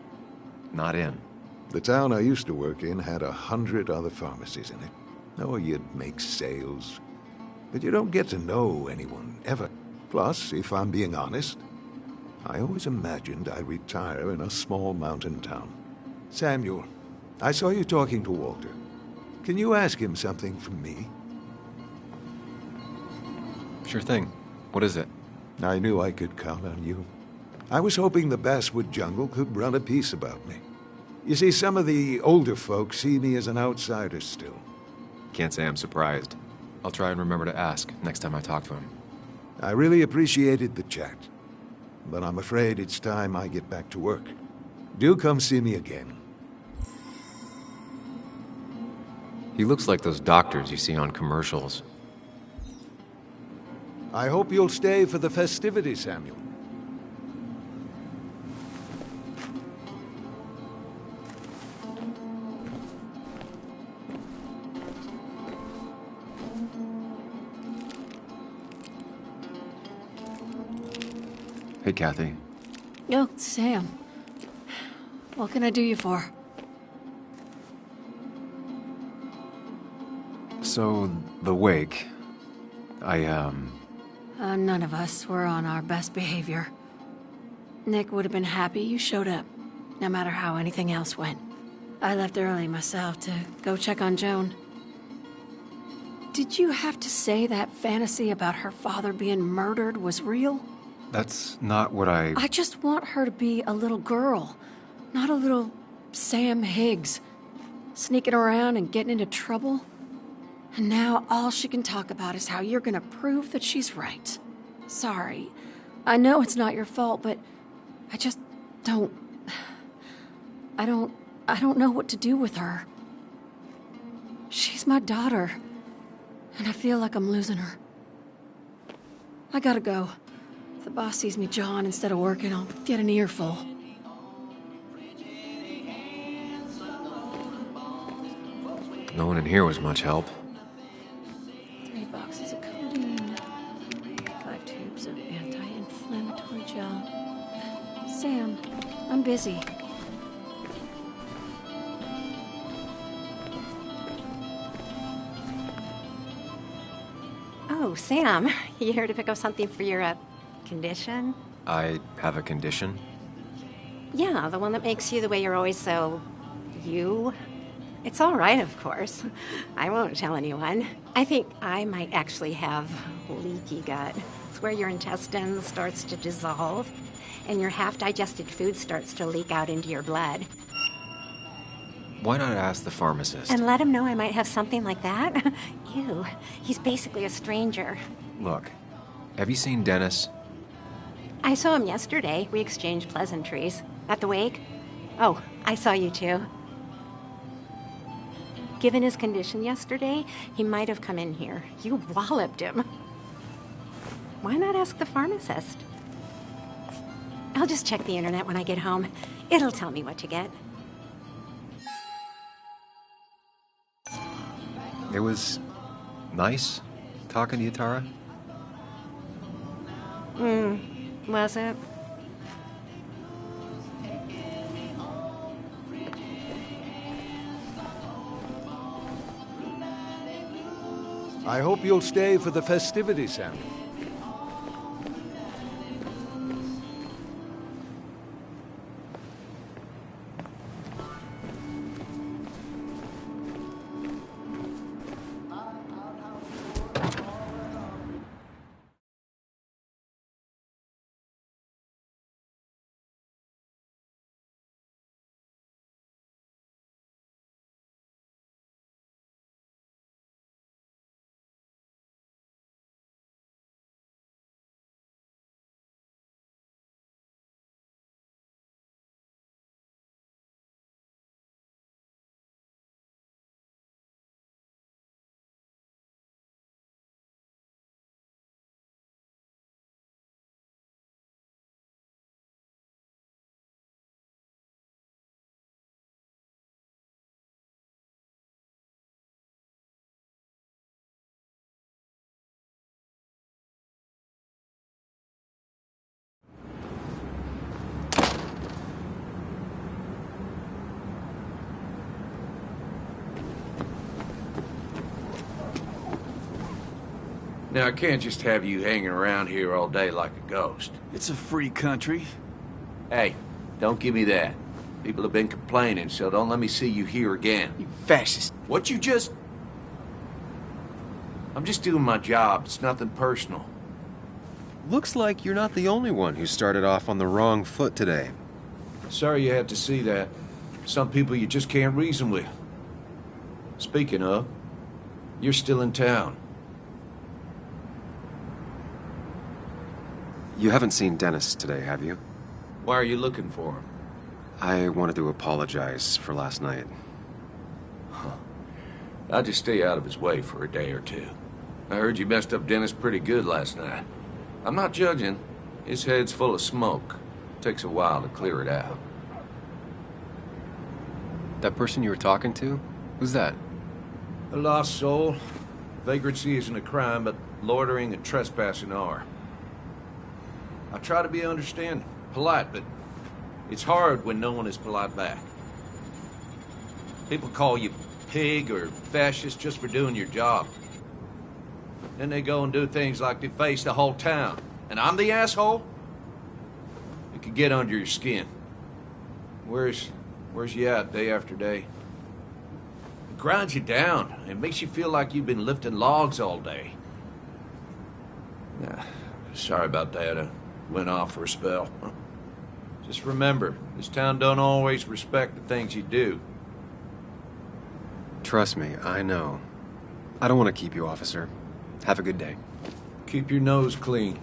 not in. The town I used to work in had 100 other pharmacies in it. Oh, you'd make sales. But you don't get to know anyone, ever. Plus, if I'm being honest, I always imagined I'd retire in a small mountain town. Samuel, I saw you talking to Walter. Can you ask him something from me? Sure thing. What is it? I knew I could count on you. I was hoping the Basswood jungle could run a piece about me. You see, some of the older folks see me as an outsider still. Can't say I'm surprised. I'll try and remember to ask next time I talk to him. I really appreciated the chat, but I'm afraid it's time I get back to work. Do come see me again. He looks like those doctors you see on commercials. I hope you'll stay for the festivities, Samuel. Hey, Kathy. Oh, Sam. What can I do you for? So, the wake. None of us were on our best behavior. Nick would have been happy you showed up, no matter how anything else went. I left early myself to go check on Joan. Did you have to say that fantasy about her father being murdered was real? That's not what I just want her to be a little girl, not a little Sam Higgs, sneaking around and getting into trouble. And now all she can talk about is how you're gonna prove that she's right. Sorry. I know it's not your fault, but I just don't... I don't I don't know what to do with her. She's my daughter, and I feel like I'm losing her. I gotta go. If the boss sees me jawing instead of working, I'll get an earful. No one in here was much help. 3 boxes of codeine. 5 tubes of anti-inflammatory gel. Sam, I'm busy. Oh, Sam, you here to pick up something for your, condition? I have a condition? Yeah, the one that makes you the way you're always so... you? It's all right, of course. I won't tell anyone. I think I might actually have leaky gut. It's where your intestine starts to dissolve, and your half-digested food starts to leak out into your blood. Why not ask the pharmacist? And let him know I might have something like that? Ew, he's basically a stranger. Look, have you seen Dennis? I saw him yesterday. We exchanged pleasantries. At the wake? Oh, I saw you too. Given his condition yesterday, he might have come in here. You walloped him. Why not ask the pharmacist? I'll just check the internet when I get home. It'll tell me what to get. It was nice talking to you, Tara. Was it? I hope you'll stay for the festivities, Sam. Now, I can't just have you hanging around here all day like a ghost. It's a free country. Hey, don't give me that. People have been complaining, so don't let me see you here again. You fascist. What you just... I'm just doing my job. It's nothing personal. Looks like you're not the only one who started off on the wrong foot today. Sorry you had to see that. Some people you just can't reason with. Speaking of, you're still in town. You haven't seen Dennis today, have you? Why are you looking for him? I wanted to apologize for last night. I'll just stay out of his way for a day or two. I heard you messed up Dennis pretty good last night. I'm not judging. His head's full of smoke. Takes a while to clear it out. That person you were talking to? Who's that? A lost soul. Vagrancy isn't a crime, but loitering and trespassing are. I try to be understanding, polite, but it's hard when no one is polite back. People call you pig or fascist just for doing your job. Then they go and do things like deface the whole town. And I'm the asshole? It could get under your skin. Where's you at day after day? It grinds you down. It makes you feel like you've been lifting logs all day. Sorry about that. I went off for a spell. Just remember, this town don't always respect the things you do. Trust me, I know. I don't want to keep you, officer. Have a good day. Keep your nose clean.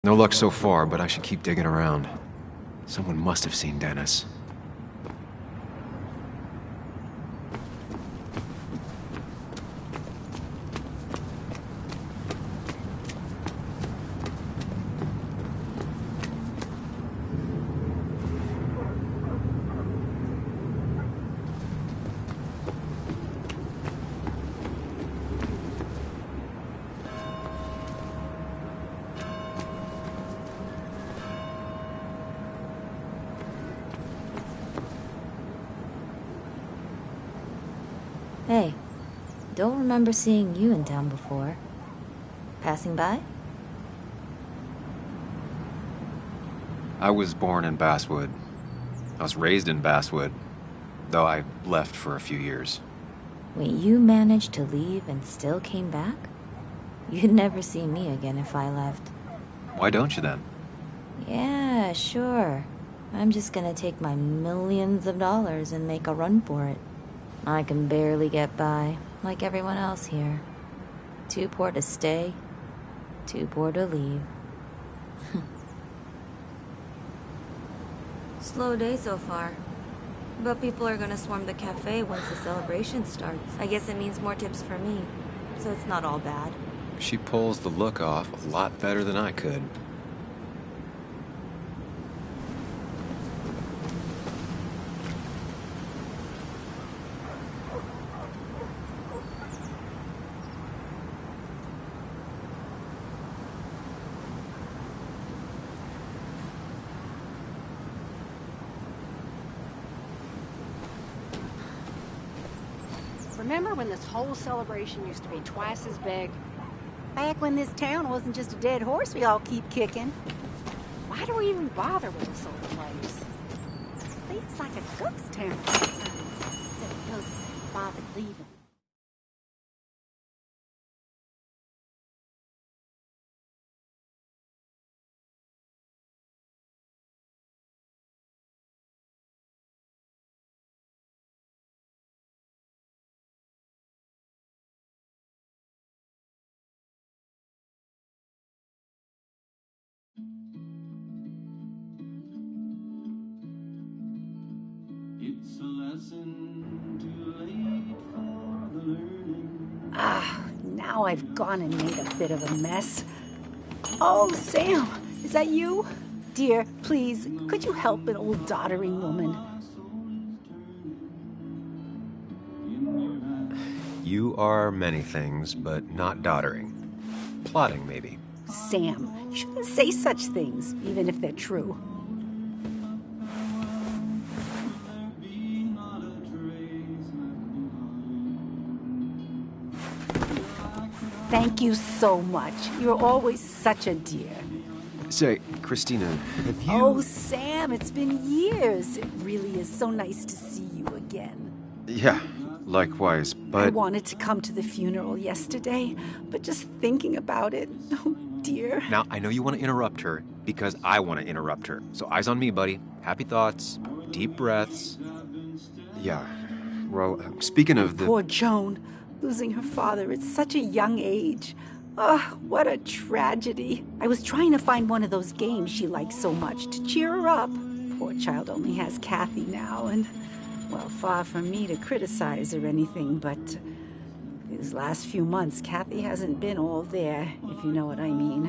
No luck so far, but I should keep digging around. Someone must have seen Dennis. Hey, don't remember seeing you in town before. Passing by? I was born in Basswood. I was raised in Basswood, though I left for a few years. Wait, you managed to leave and still came back? You'd never see me again if I left. Why don't you then? Yeah, sure. I'm just gonna take my millions of dollars and make a run for it. I can barely get by, like everyone else here. Too poor to stay, too poor to leave. Slow day so far. But people are gonna swarm the cafe once the celebration starts. I guess it means more tips for me, so it's not all bad. She pulls the look off a lot better than I could. Remember when this whole celebration used to be twice as big? Back when this town wasn't just a dead horse we all keep kicking. Why do we even bother with this old place? It's like a ghost town sometimes. Except ghosts haven't bothered leaving. It's a lesson too late for the learning. Now I've gone and made a bit of a mess. Oh, Sam, is that you? Dear, please, could you help an old doddering woman? You are many things, but not doddering. Plotting, maybe. Sam, you shouldn't say such things, even if they're true. Thank you so much. You're always such a dear. Say, Christina, have you... Oh, Sam, it's been years. It really is so nice to see you again. Yeah, likewise, but... I wanted to come to the funeral yesterday, but just thinking about it, oh dear. Now, I know you want to interrupt her because I want to interrupt her. So eyes on me, buddy. Happy thoughts, deep breaths. Yeah, well, speaking of the... Poor Joan. Losing her father at such a young age. Oh, what a tragedy. I was trying to find one of those games she likes so much to cheer her up. Poor child only has Kathy now, and, well, far from me to criticize or anything, but these last few months, Kathy hasn't been all there, if you know what I mean.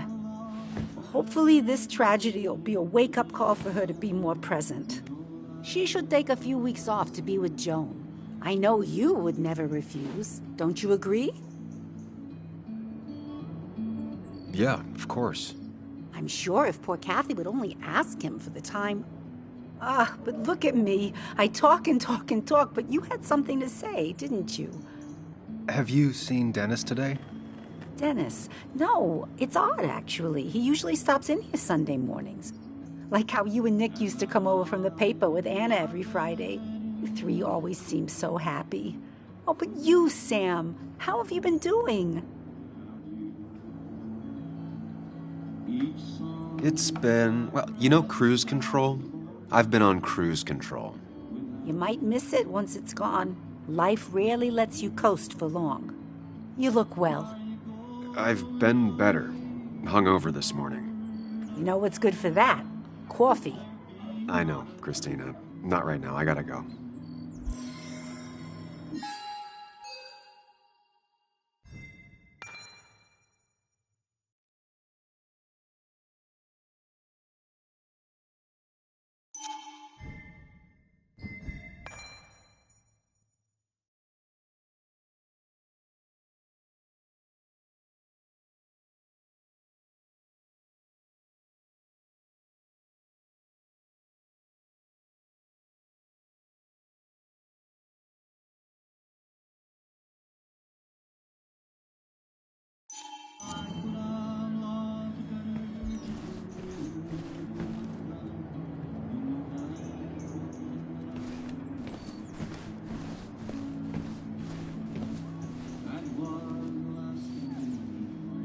Hopefully this tragedy will be a wake-up call for her to be more present. She should take a few weeks off to be with Joan. I know you would never refuse. Don't you agree? Yeah, of course. I'm sure if poor Kathy would only ask him for the time. But look at me. I talk and talk and talk, but you had something to say, didn't you? Have you seen Dennis today? Dennis? No, it's odd, actually. He usually stops in here Sunday mornings. Like how you and Nick used to come over from the paper with Anna every Friday. You three always seem so happy. Oh, but you, Sam, how have you been doing? It's been, well, you know cruise control? I've been on cruise control. You might miss it once it's gone. Life rarely lets you coast for long. You look well. I've been better. Hungover this morning. You know what's good for that? Coffee. I know, Christina. Not right now. I gotta go.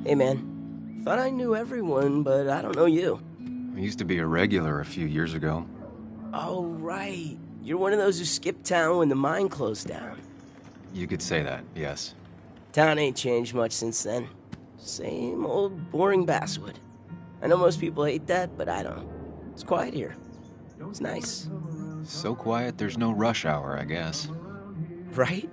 Hey, man. Thought I knew everyone, but I don't know you. I used to be a regular a few years ago. Oh, right. You're one of those who skipped town when the mine closed down. You could say that, yes. Town ain't changed much since then. Same old boring basswood. I know most people hate that, but I don't. It's quiet here. It's nice. So quiet, there's no rush hour, I guess. Right?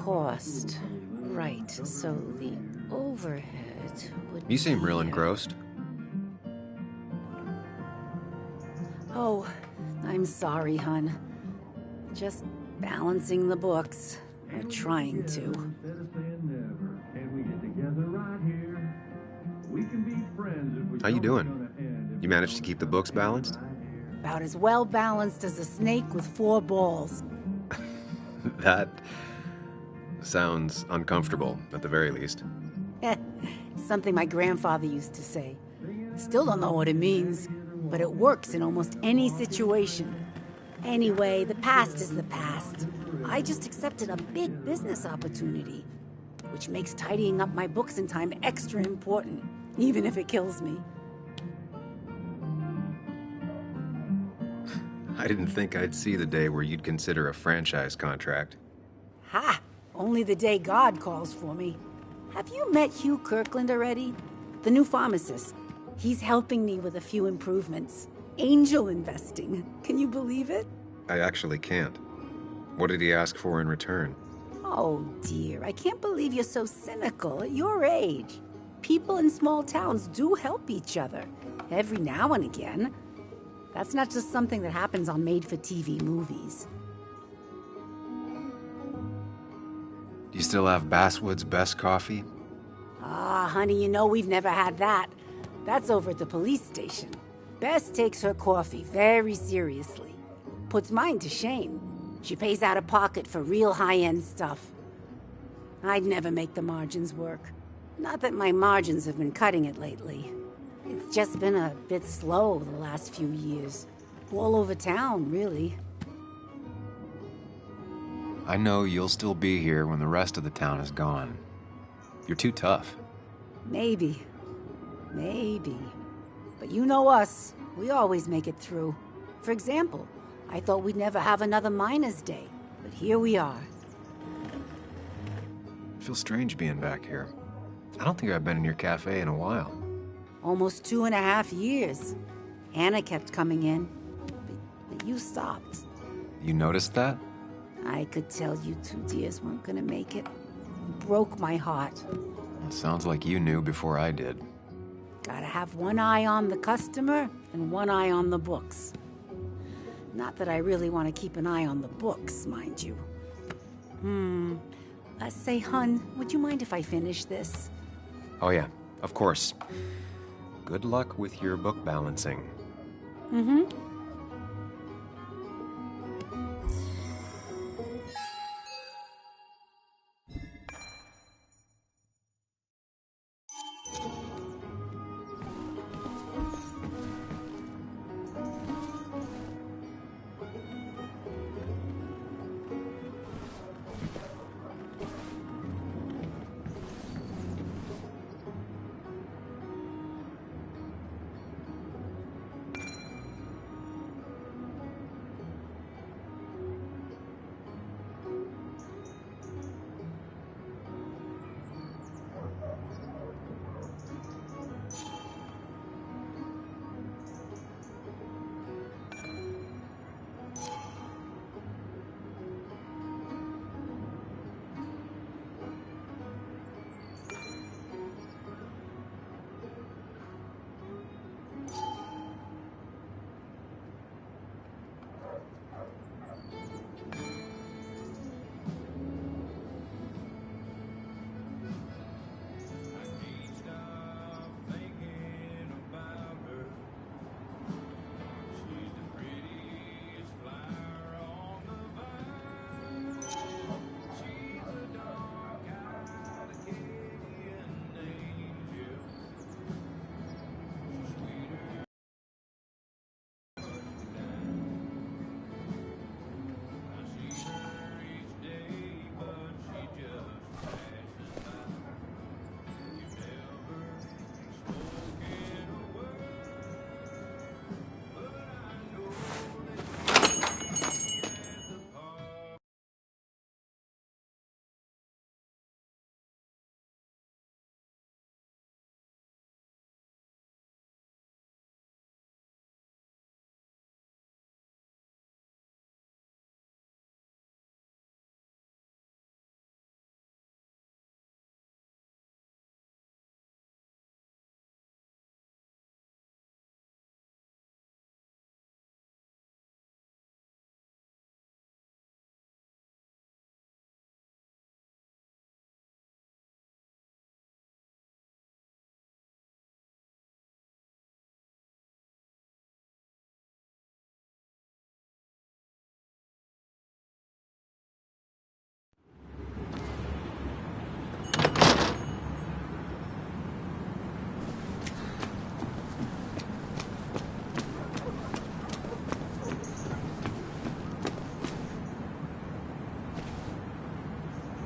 Cost. Right, so the overhead would You seem real be, engrossed. Oh, I'm sorry, hun. Just balancing the books. Or trying to. How you doing? You managed to keep the books balanced? About as well balanced as a snake with 4 balls. That sounds uncomfortable, at the very least. Something my grandfather used to say. Still don't know what it means, but it works in almost any situation. Anyway, the past is the past. I just accepted a big business opportunity, which makes tidying up my books in time extra important, even if it kills me. I didn't think I'd see the day where you'd consider a franchise contract. Ha! Only the day God calls for me. Have you met Hugh Kirkland already? The new pharmacist. He's helping me with a few improvements. Angel investing. Can you believe it? I actually can't. What did he ask for in return? Oh dear, I can't believe you're so cynical at your age. People in small towns do help each other, every now and again. That's not just something that happens on made-for-TV movies. Do you still have Basswood's best coffee? Ah, honey, you know we've never had that. That's over at the police station. Bess takes her coffee very seriously. Puts mine to shame. She pays out of pocket for real high-end stuff. I'd never make the margins work. Not that my margins have been cutting it lately. It's just been a bit slow the last few years. All over town, really. I know you'll still be here when the rest of the town is gone. You're too tough. Maybe. Maybe. But you know us. We always make it through. For example, I thought we'd never have another Miners' Day. But here we are. It feels strange being back here. I don't think I've been in your cafe in a while. Almost 2.5 years. Anna kept coming in. But you stopped. You noticed that? I could tell you 2 dears weren't gonna make it. It broke my heart. It sounds like you knew before I did. Gotta have one eye on the customer and one eye on the books. Not that I really want to keep an eye on the books, mind you. Say, hun, would you mind if I finish this? Oh, yeah, of course. Good luck with your book balancing. Mm-hmm.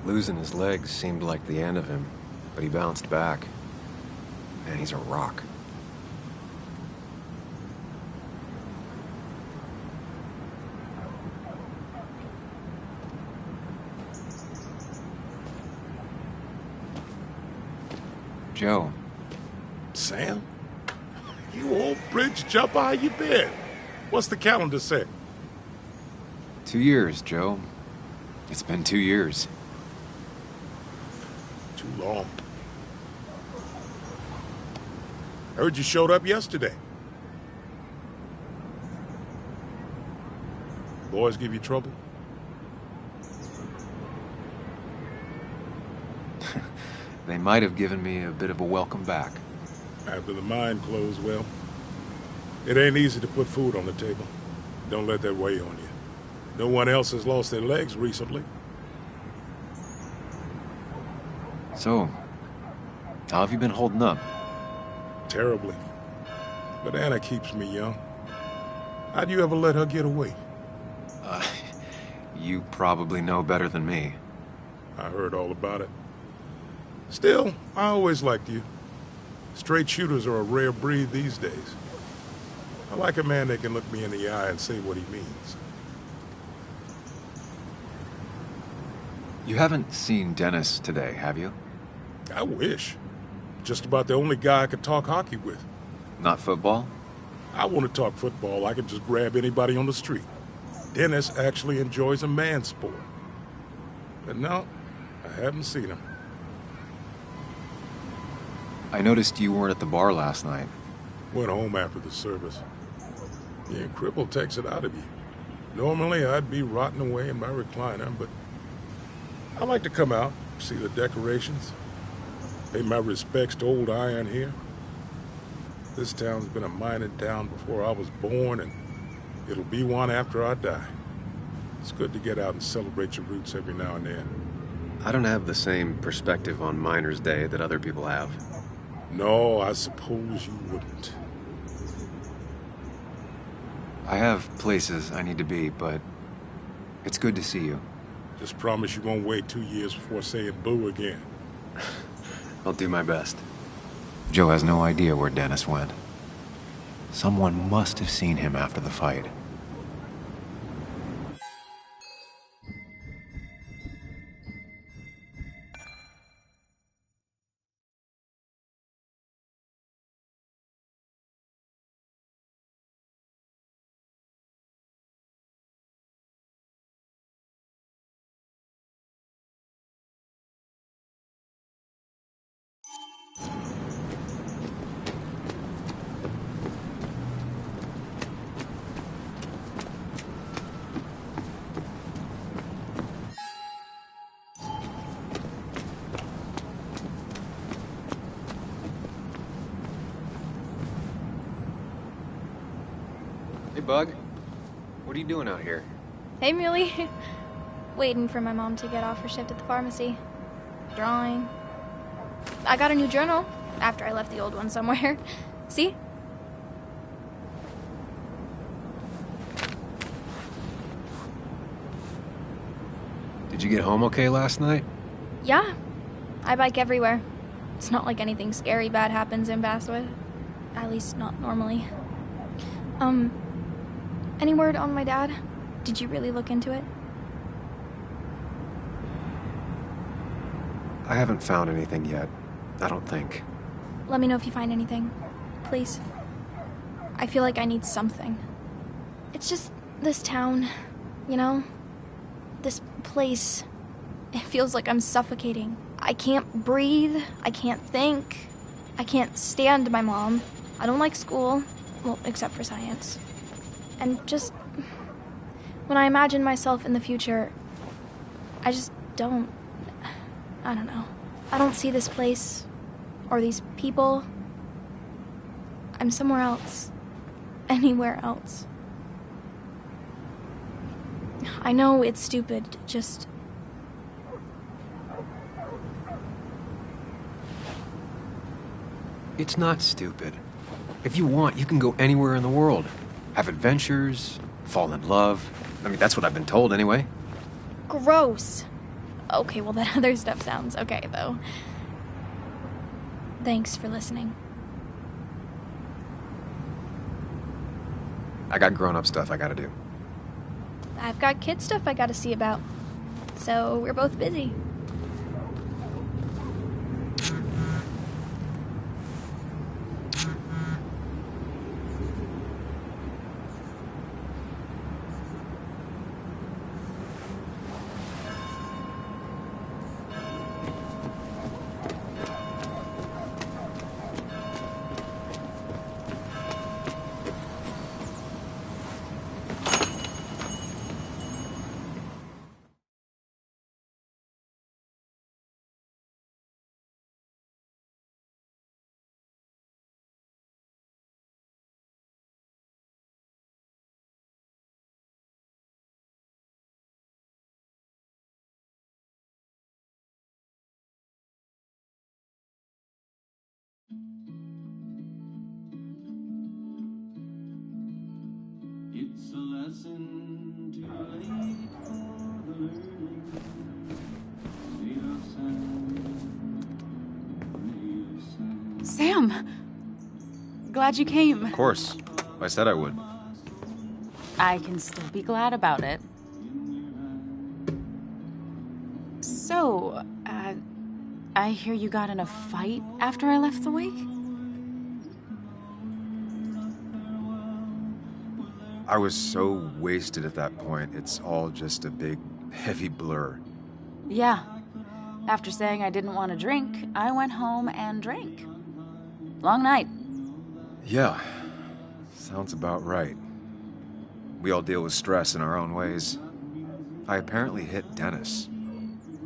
Losing his legs seemed like the end of him, but he bounced back. Man, he's a rock. Joe. Sam? You old bridge jumper, how you been? What's the calendar say? 2 years, Joe. It's been 2 years. Too long. Heard you showed up yesterday. Boys give you trouble? They might have given me a bit of a welcome back. After the mine closed, well, it ain't easy to put food on the table. Don't let that weigh on you. No one else has lost their legs recently. So, how have you been holding up? Terribly. But Anna keeps me young. How'd you ever let her get away? You probably know better than me. I heard all about it. Still, I always liked you. Straight shooters are a rare breed these days. I like a man that can look me in the eye and say what he means. You haven't seen Dennis today, have you? I wish. Just about the only guy I could talk hockey with. Not football? I want to talk football. I can just grab anybody on the street. Dennis actually enjoys a man's sport. But no, I haven't seen him. I noticed you weren't at the bar last night. Went home after the service. Yeah, cripple takes it out of you. Normally, I'd be rotting away in my recliner, but I like to come out, See the decorations? Pay my respects to old Iron here. This town's been a mining town before I was born, and it'll be one after I die. It's good to get out and celebrate your roots every now and then. I don't have the same perspective on Miners' Day that other people have. No, I suppose you wouldn't. I have places I need to be, but it's good to see you. Just promise you won't wait 2 years before saying boo again. I'll do my best. Joe has no idea where Dennis went. Someone must have seen him after the fight. Hey, Bug. What are you doing out here? Hey, Muley. Waiting for my mom to get off her shift at the pharmacy. Drawing. I got a new journal after I left the old one somewhere. See? Did you get home okay last night? Yeah. I bike everywhere. It's not like anything scary bad happens in Basswood. At least not normally. Any word on my dad? Did you really look into it? I haven't found anything yet. I don't think. Let me know if you find anything. Please. I feel like I need something. It's just this town, you know? This place. It feels like I'm suffocating. I can't breathe. I can't think. I can't stand my mom. I don't like school. Well, except for science. And just... when I imagine myself in the future, I just don't... I don't know. I don't see this place. Or these people. I'm somewhere else. Anywhere else. I know it's stupid, just... It's not stupid. If you want, you can go anywhere in the world. Have adventures, fall in love. I mean, that's what I've been told anyway. Gross. Okay, well, that other stuff sounds okay, though. Thanks for listening. I got grown-up stuff I gotta do. I've got kid stuff I gotta see about. So we're both busy. It's a lesson too late for the learning. Sam! Glad you came. Of course. I said I would. I can still be glad about it. So, I hear you got in a fight after I left the wake? I was so wasted at that point, it's all just a big, heavy blur. Yeah. After saying I didn't want to drink, I went home and drank. Long night. Yeah. Sounds about right. We all deal with stress in our own ways. I apparently hit Dennis.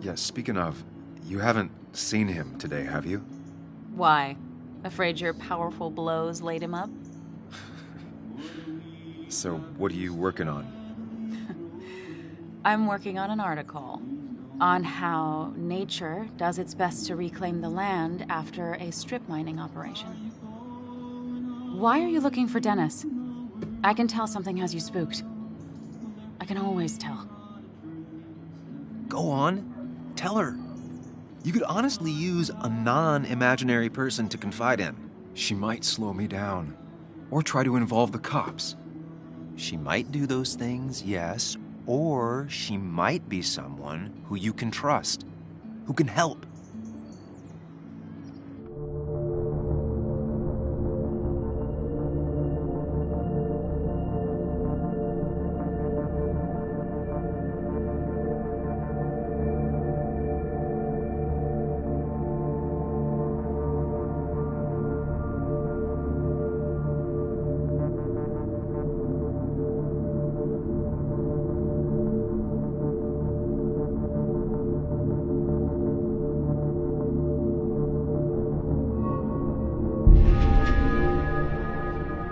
Yeah, speaking of, You haven't seen him today, have you? Why? Afraid your powerful blows laid him up? So, what are you working on? I'm working on an article on how nature does its best to reclaim the land after a strip mining operation. Why are you looking for Dennis? I can tell something has you spooked. I can always tell. Go on. Tell her. You could honestly use a non-imaginary person to confide in. She might slow me down. Or try to involve the cops. She might do those things, yes. Or she might be someone who you can trust. Who can help.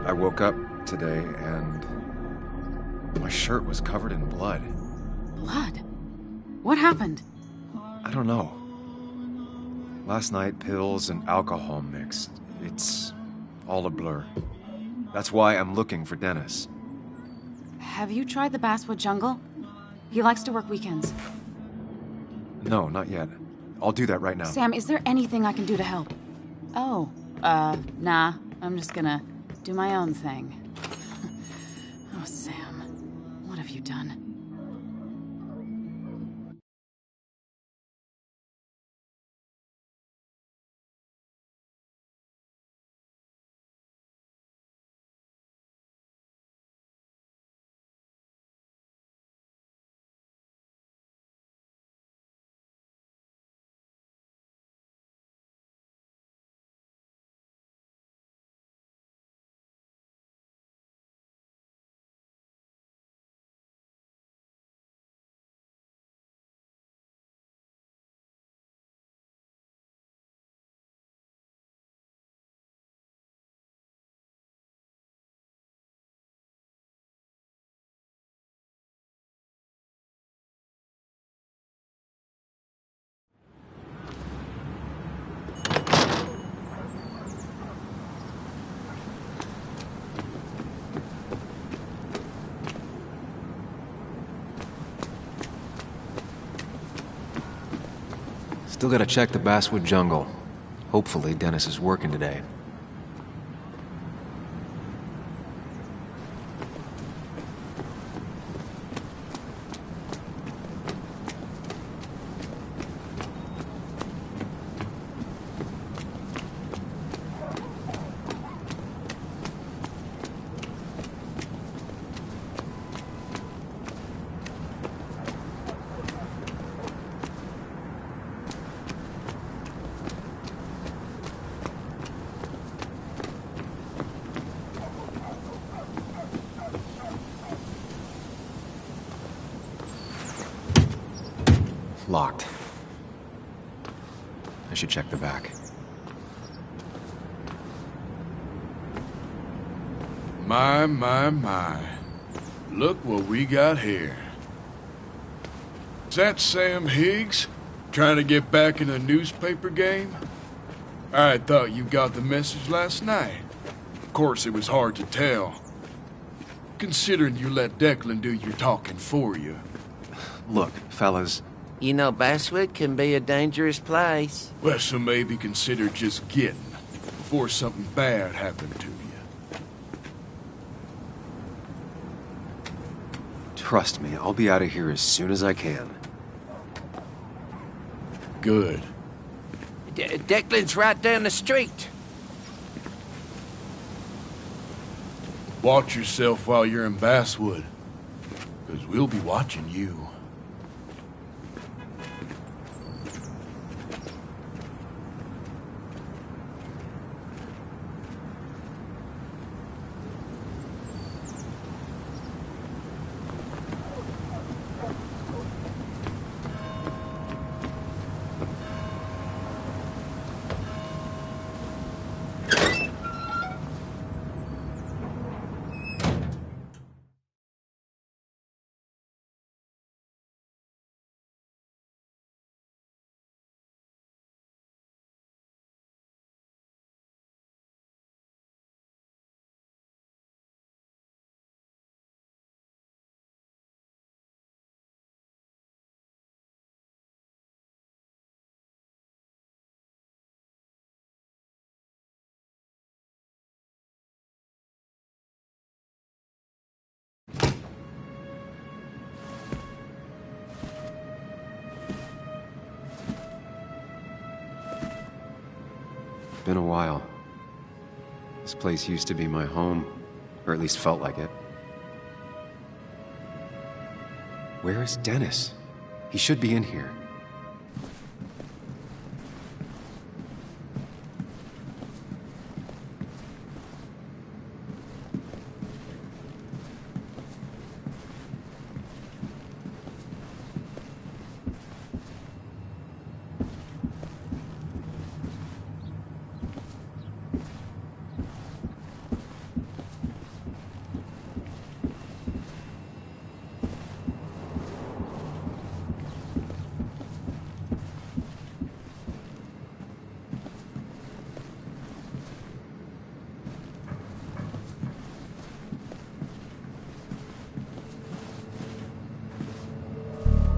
I woke up today and my shirt was covered in blood. Blood? What happened? I don't know. Last night, pills and alcohol mixed. It's all a blur. That's why I'm looking for Dennis. Have you tried the Basswood Jungle? He likes to work weekends. No, not yet. I'll do that right now. Sam, is there anything I can do to help? Oh, nah. I'm just gonna do my own thing. Oh, Sam. What have you done? Still gotta check the Basswood Jungle. Hopefully Dennis is working today. Locked. I should check the back. My. Look what we got here. Is that Sam Higgs? Trying to get back in a newspaper game? I thought you got the message last night. Of course, it was hard to tell. Considering you let Declan do your talking for you. Look, fellas. You know, Basswood can be a dangerous place. Well, so maybe consider just getting before something bad happened to you. Trust me, I'll be out of here as soon as I can. Good. Declan's right down the street. Watch yourself while you're in Basswood, because we'll be watching you. been a while. This place used to be my home, or at least felt like it. Where is Dennis? He should be in here.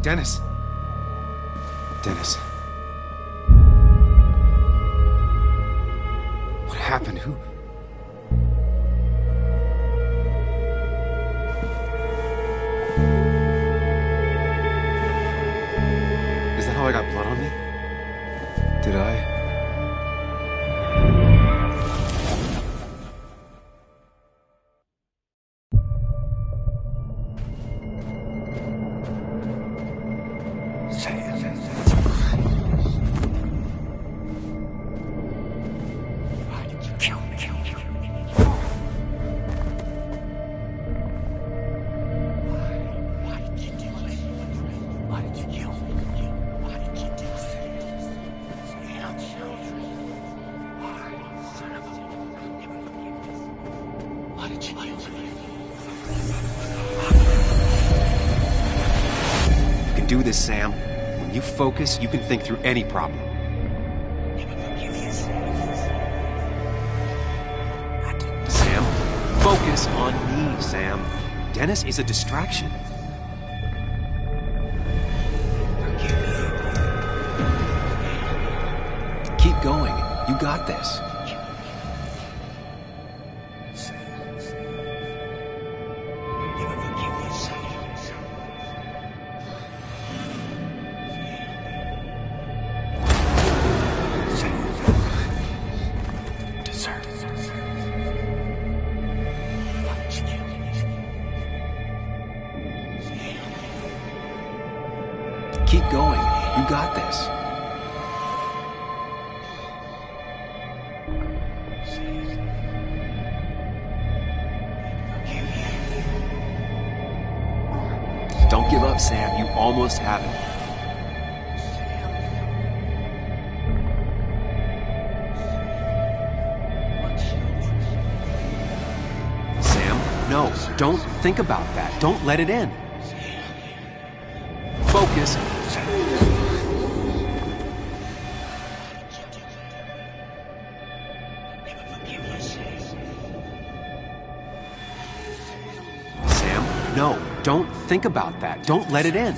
Dennis! Dennis. What happened? Who... Is that how I got blood on me? Did I... do this, Sam. When you focus, you can think through any problem. Sam, focus on me, Sam. Dennis is a distraction. Keep going. You got this. Keep going. You got this. Don't give up, Sam. You almost have it. Sam, no. Don't think about that. Don't let it in. Focus. Sam, no. Don't think about that. Don't let it in.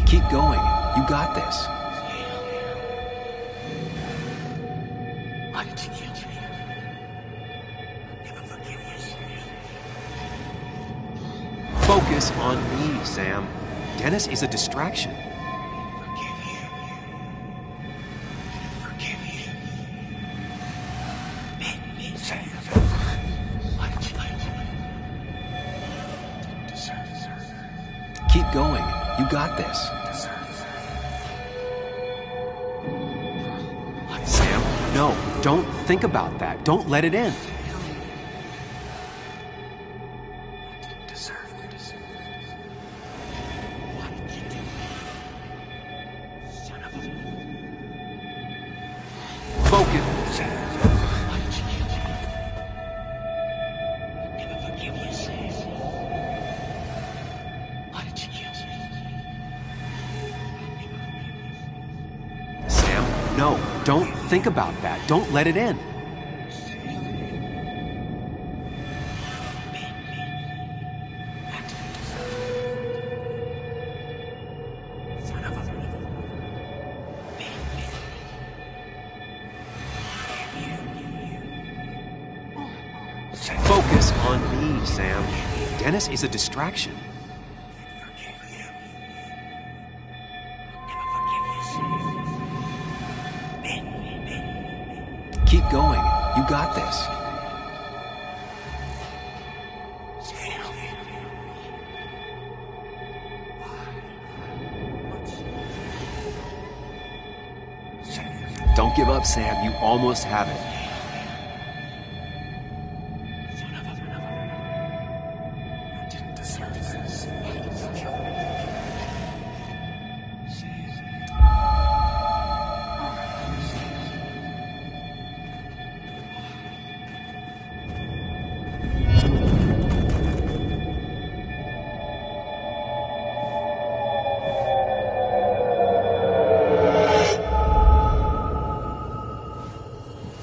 Keep going. You got this. Focus on me, Sam. Dennis is a distraction. Keep going. You got this. Sam, no. Don't think about that. Don't let it in. Focus. Sam, no. Don't think about that. Don't let it in. Focus on me, Sam. Dennis is a distraction. keep going. You got this. Don't give up, Sam. You almost have it. I didn't deserve this.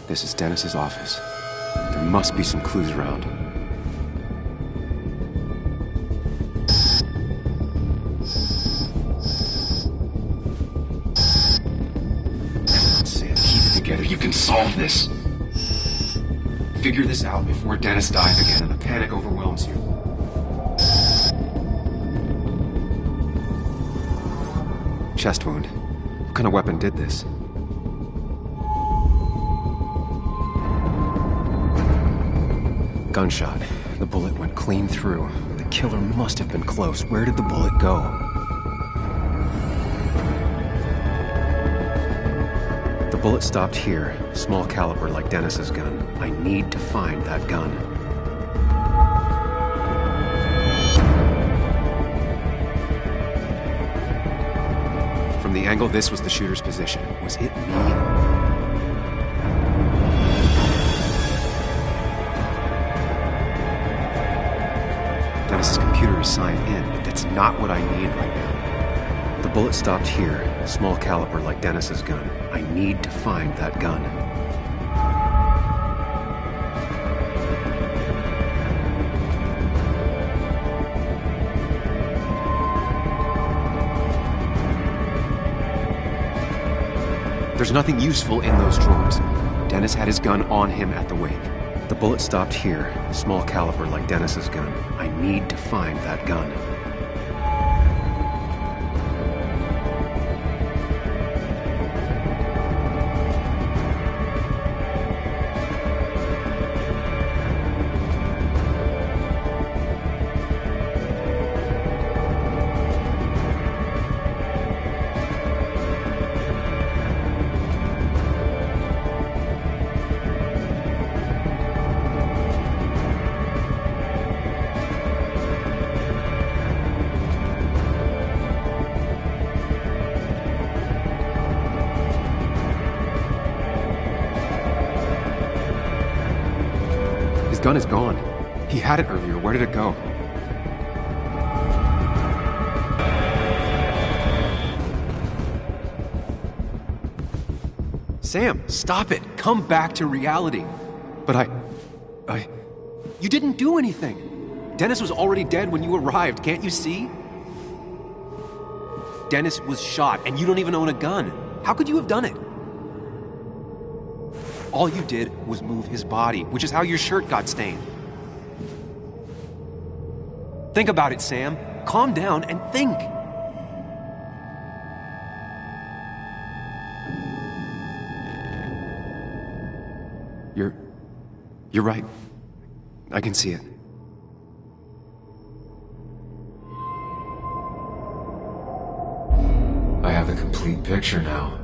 This is Dennis's office. There must be some clues around. Sam, keep it together. You can solve this. Figure this out before Dennis dies again and the panic overwhelms you. Chest wound. What kind of weapon did this? Gunshot. The bullet went clean through. The killer must have been close. Where did the bullet go? The bullet stopped here. Small caliber like Dennis's gun. I need to find that gun. From the angle this was the shooter's position. Was it me? Dennis's computer is signed in, but that's not what I need right now. The bullet stopped here. Small caliber like Dennis's gun. I need to find that gun. There's nothing useful in those drawers. Dennis had his gun on him at the wake. The bullet stopped here. Small caliber like Dennis's gun. I need to find that gun. His gun is gone. He had it earlier. Where did it go? Sam, stop it. Come back to reality. But You didn't do anything. Dennis was already dead when you arrived. Can't you see? Dennis was shot, and you don't even own a gun. How could you have done it? All you did was move his body, which is how your shirt got stained. Think about it, Sam. Calm down and think. You're right. I can see it. I have the complete picture now.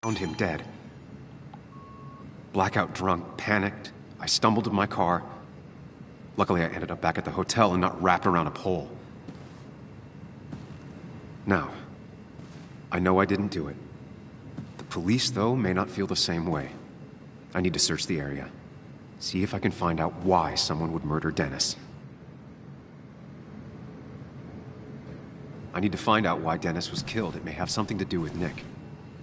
Found him dead. Blackout drunk, panicked. I stumbled to my car. Luckily, I ended up back at the hotel and not wrapped around a pole. Now, I know I didn't do it. The police, though, may not feel the same way. I need to search the area. See if I can find out why someone would murder Dennis. I need to find out why Dennis was killed. It may have something to do with Nick.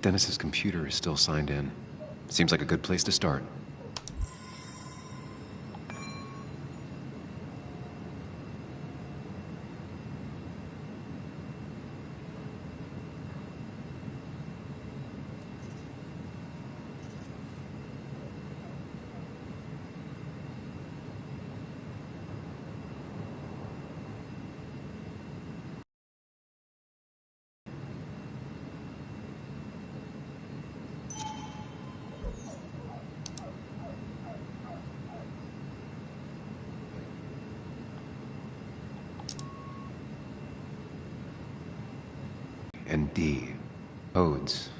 Dennis's computer is still signed in. Seems like a good place to start. and D. Odes.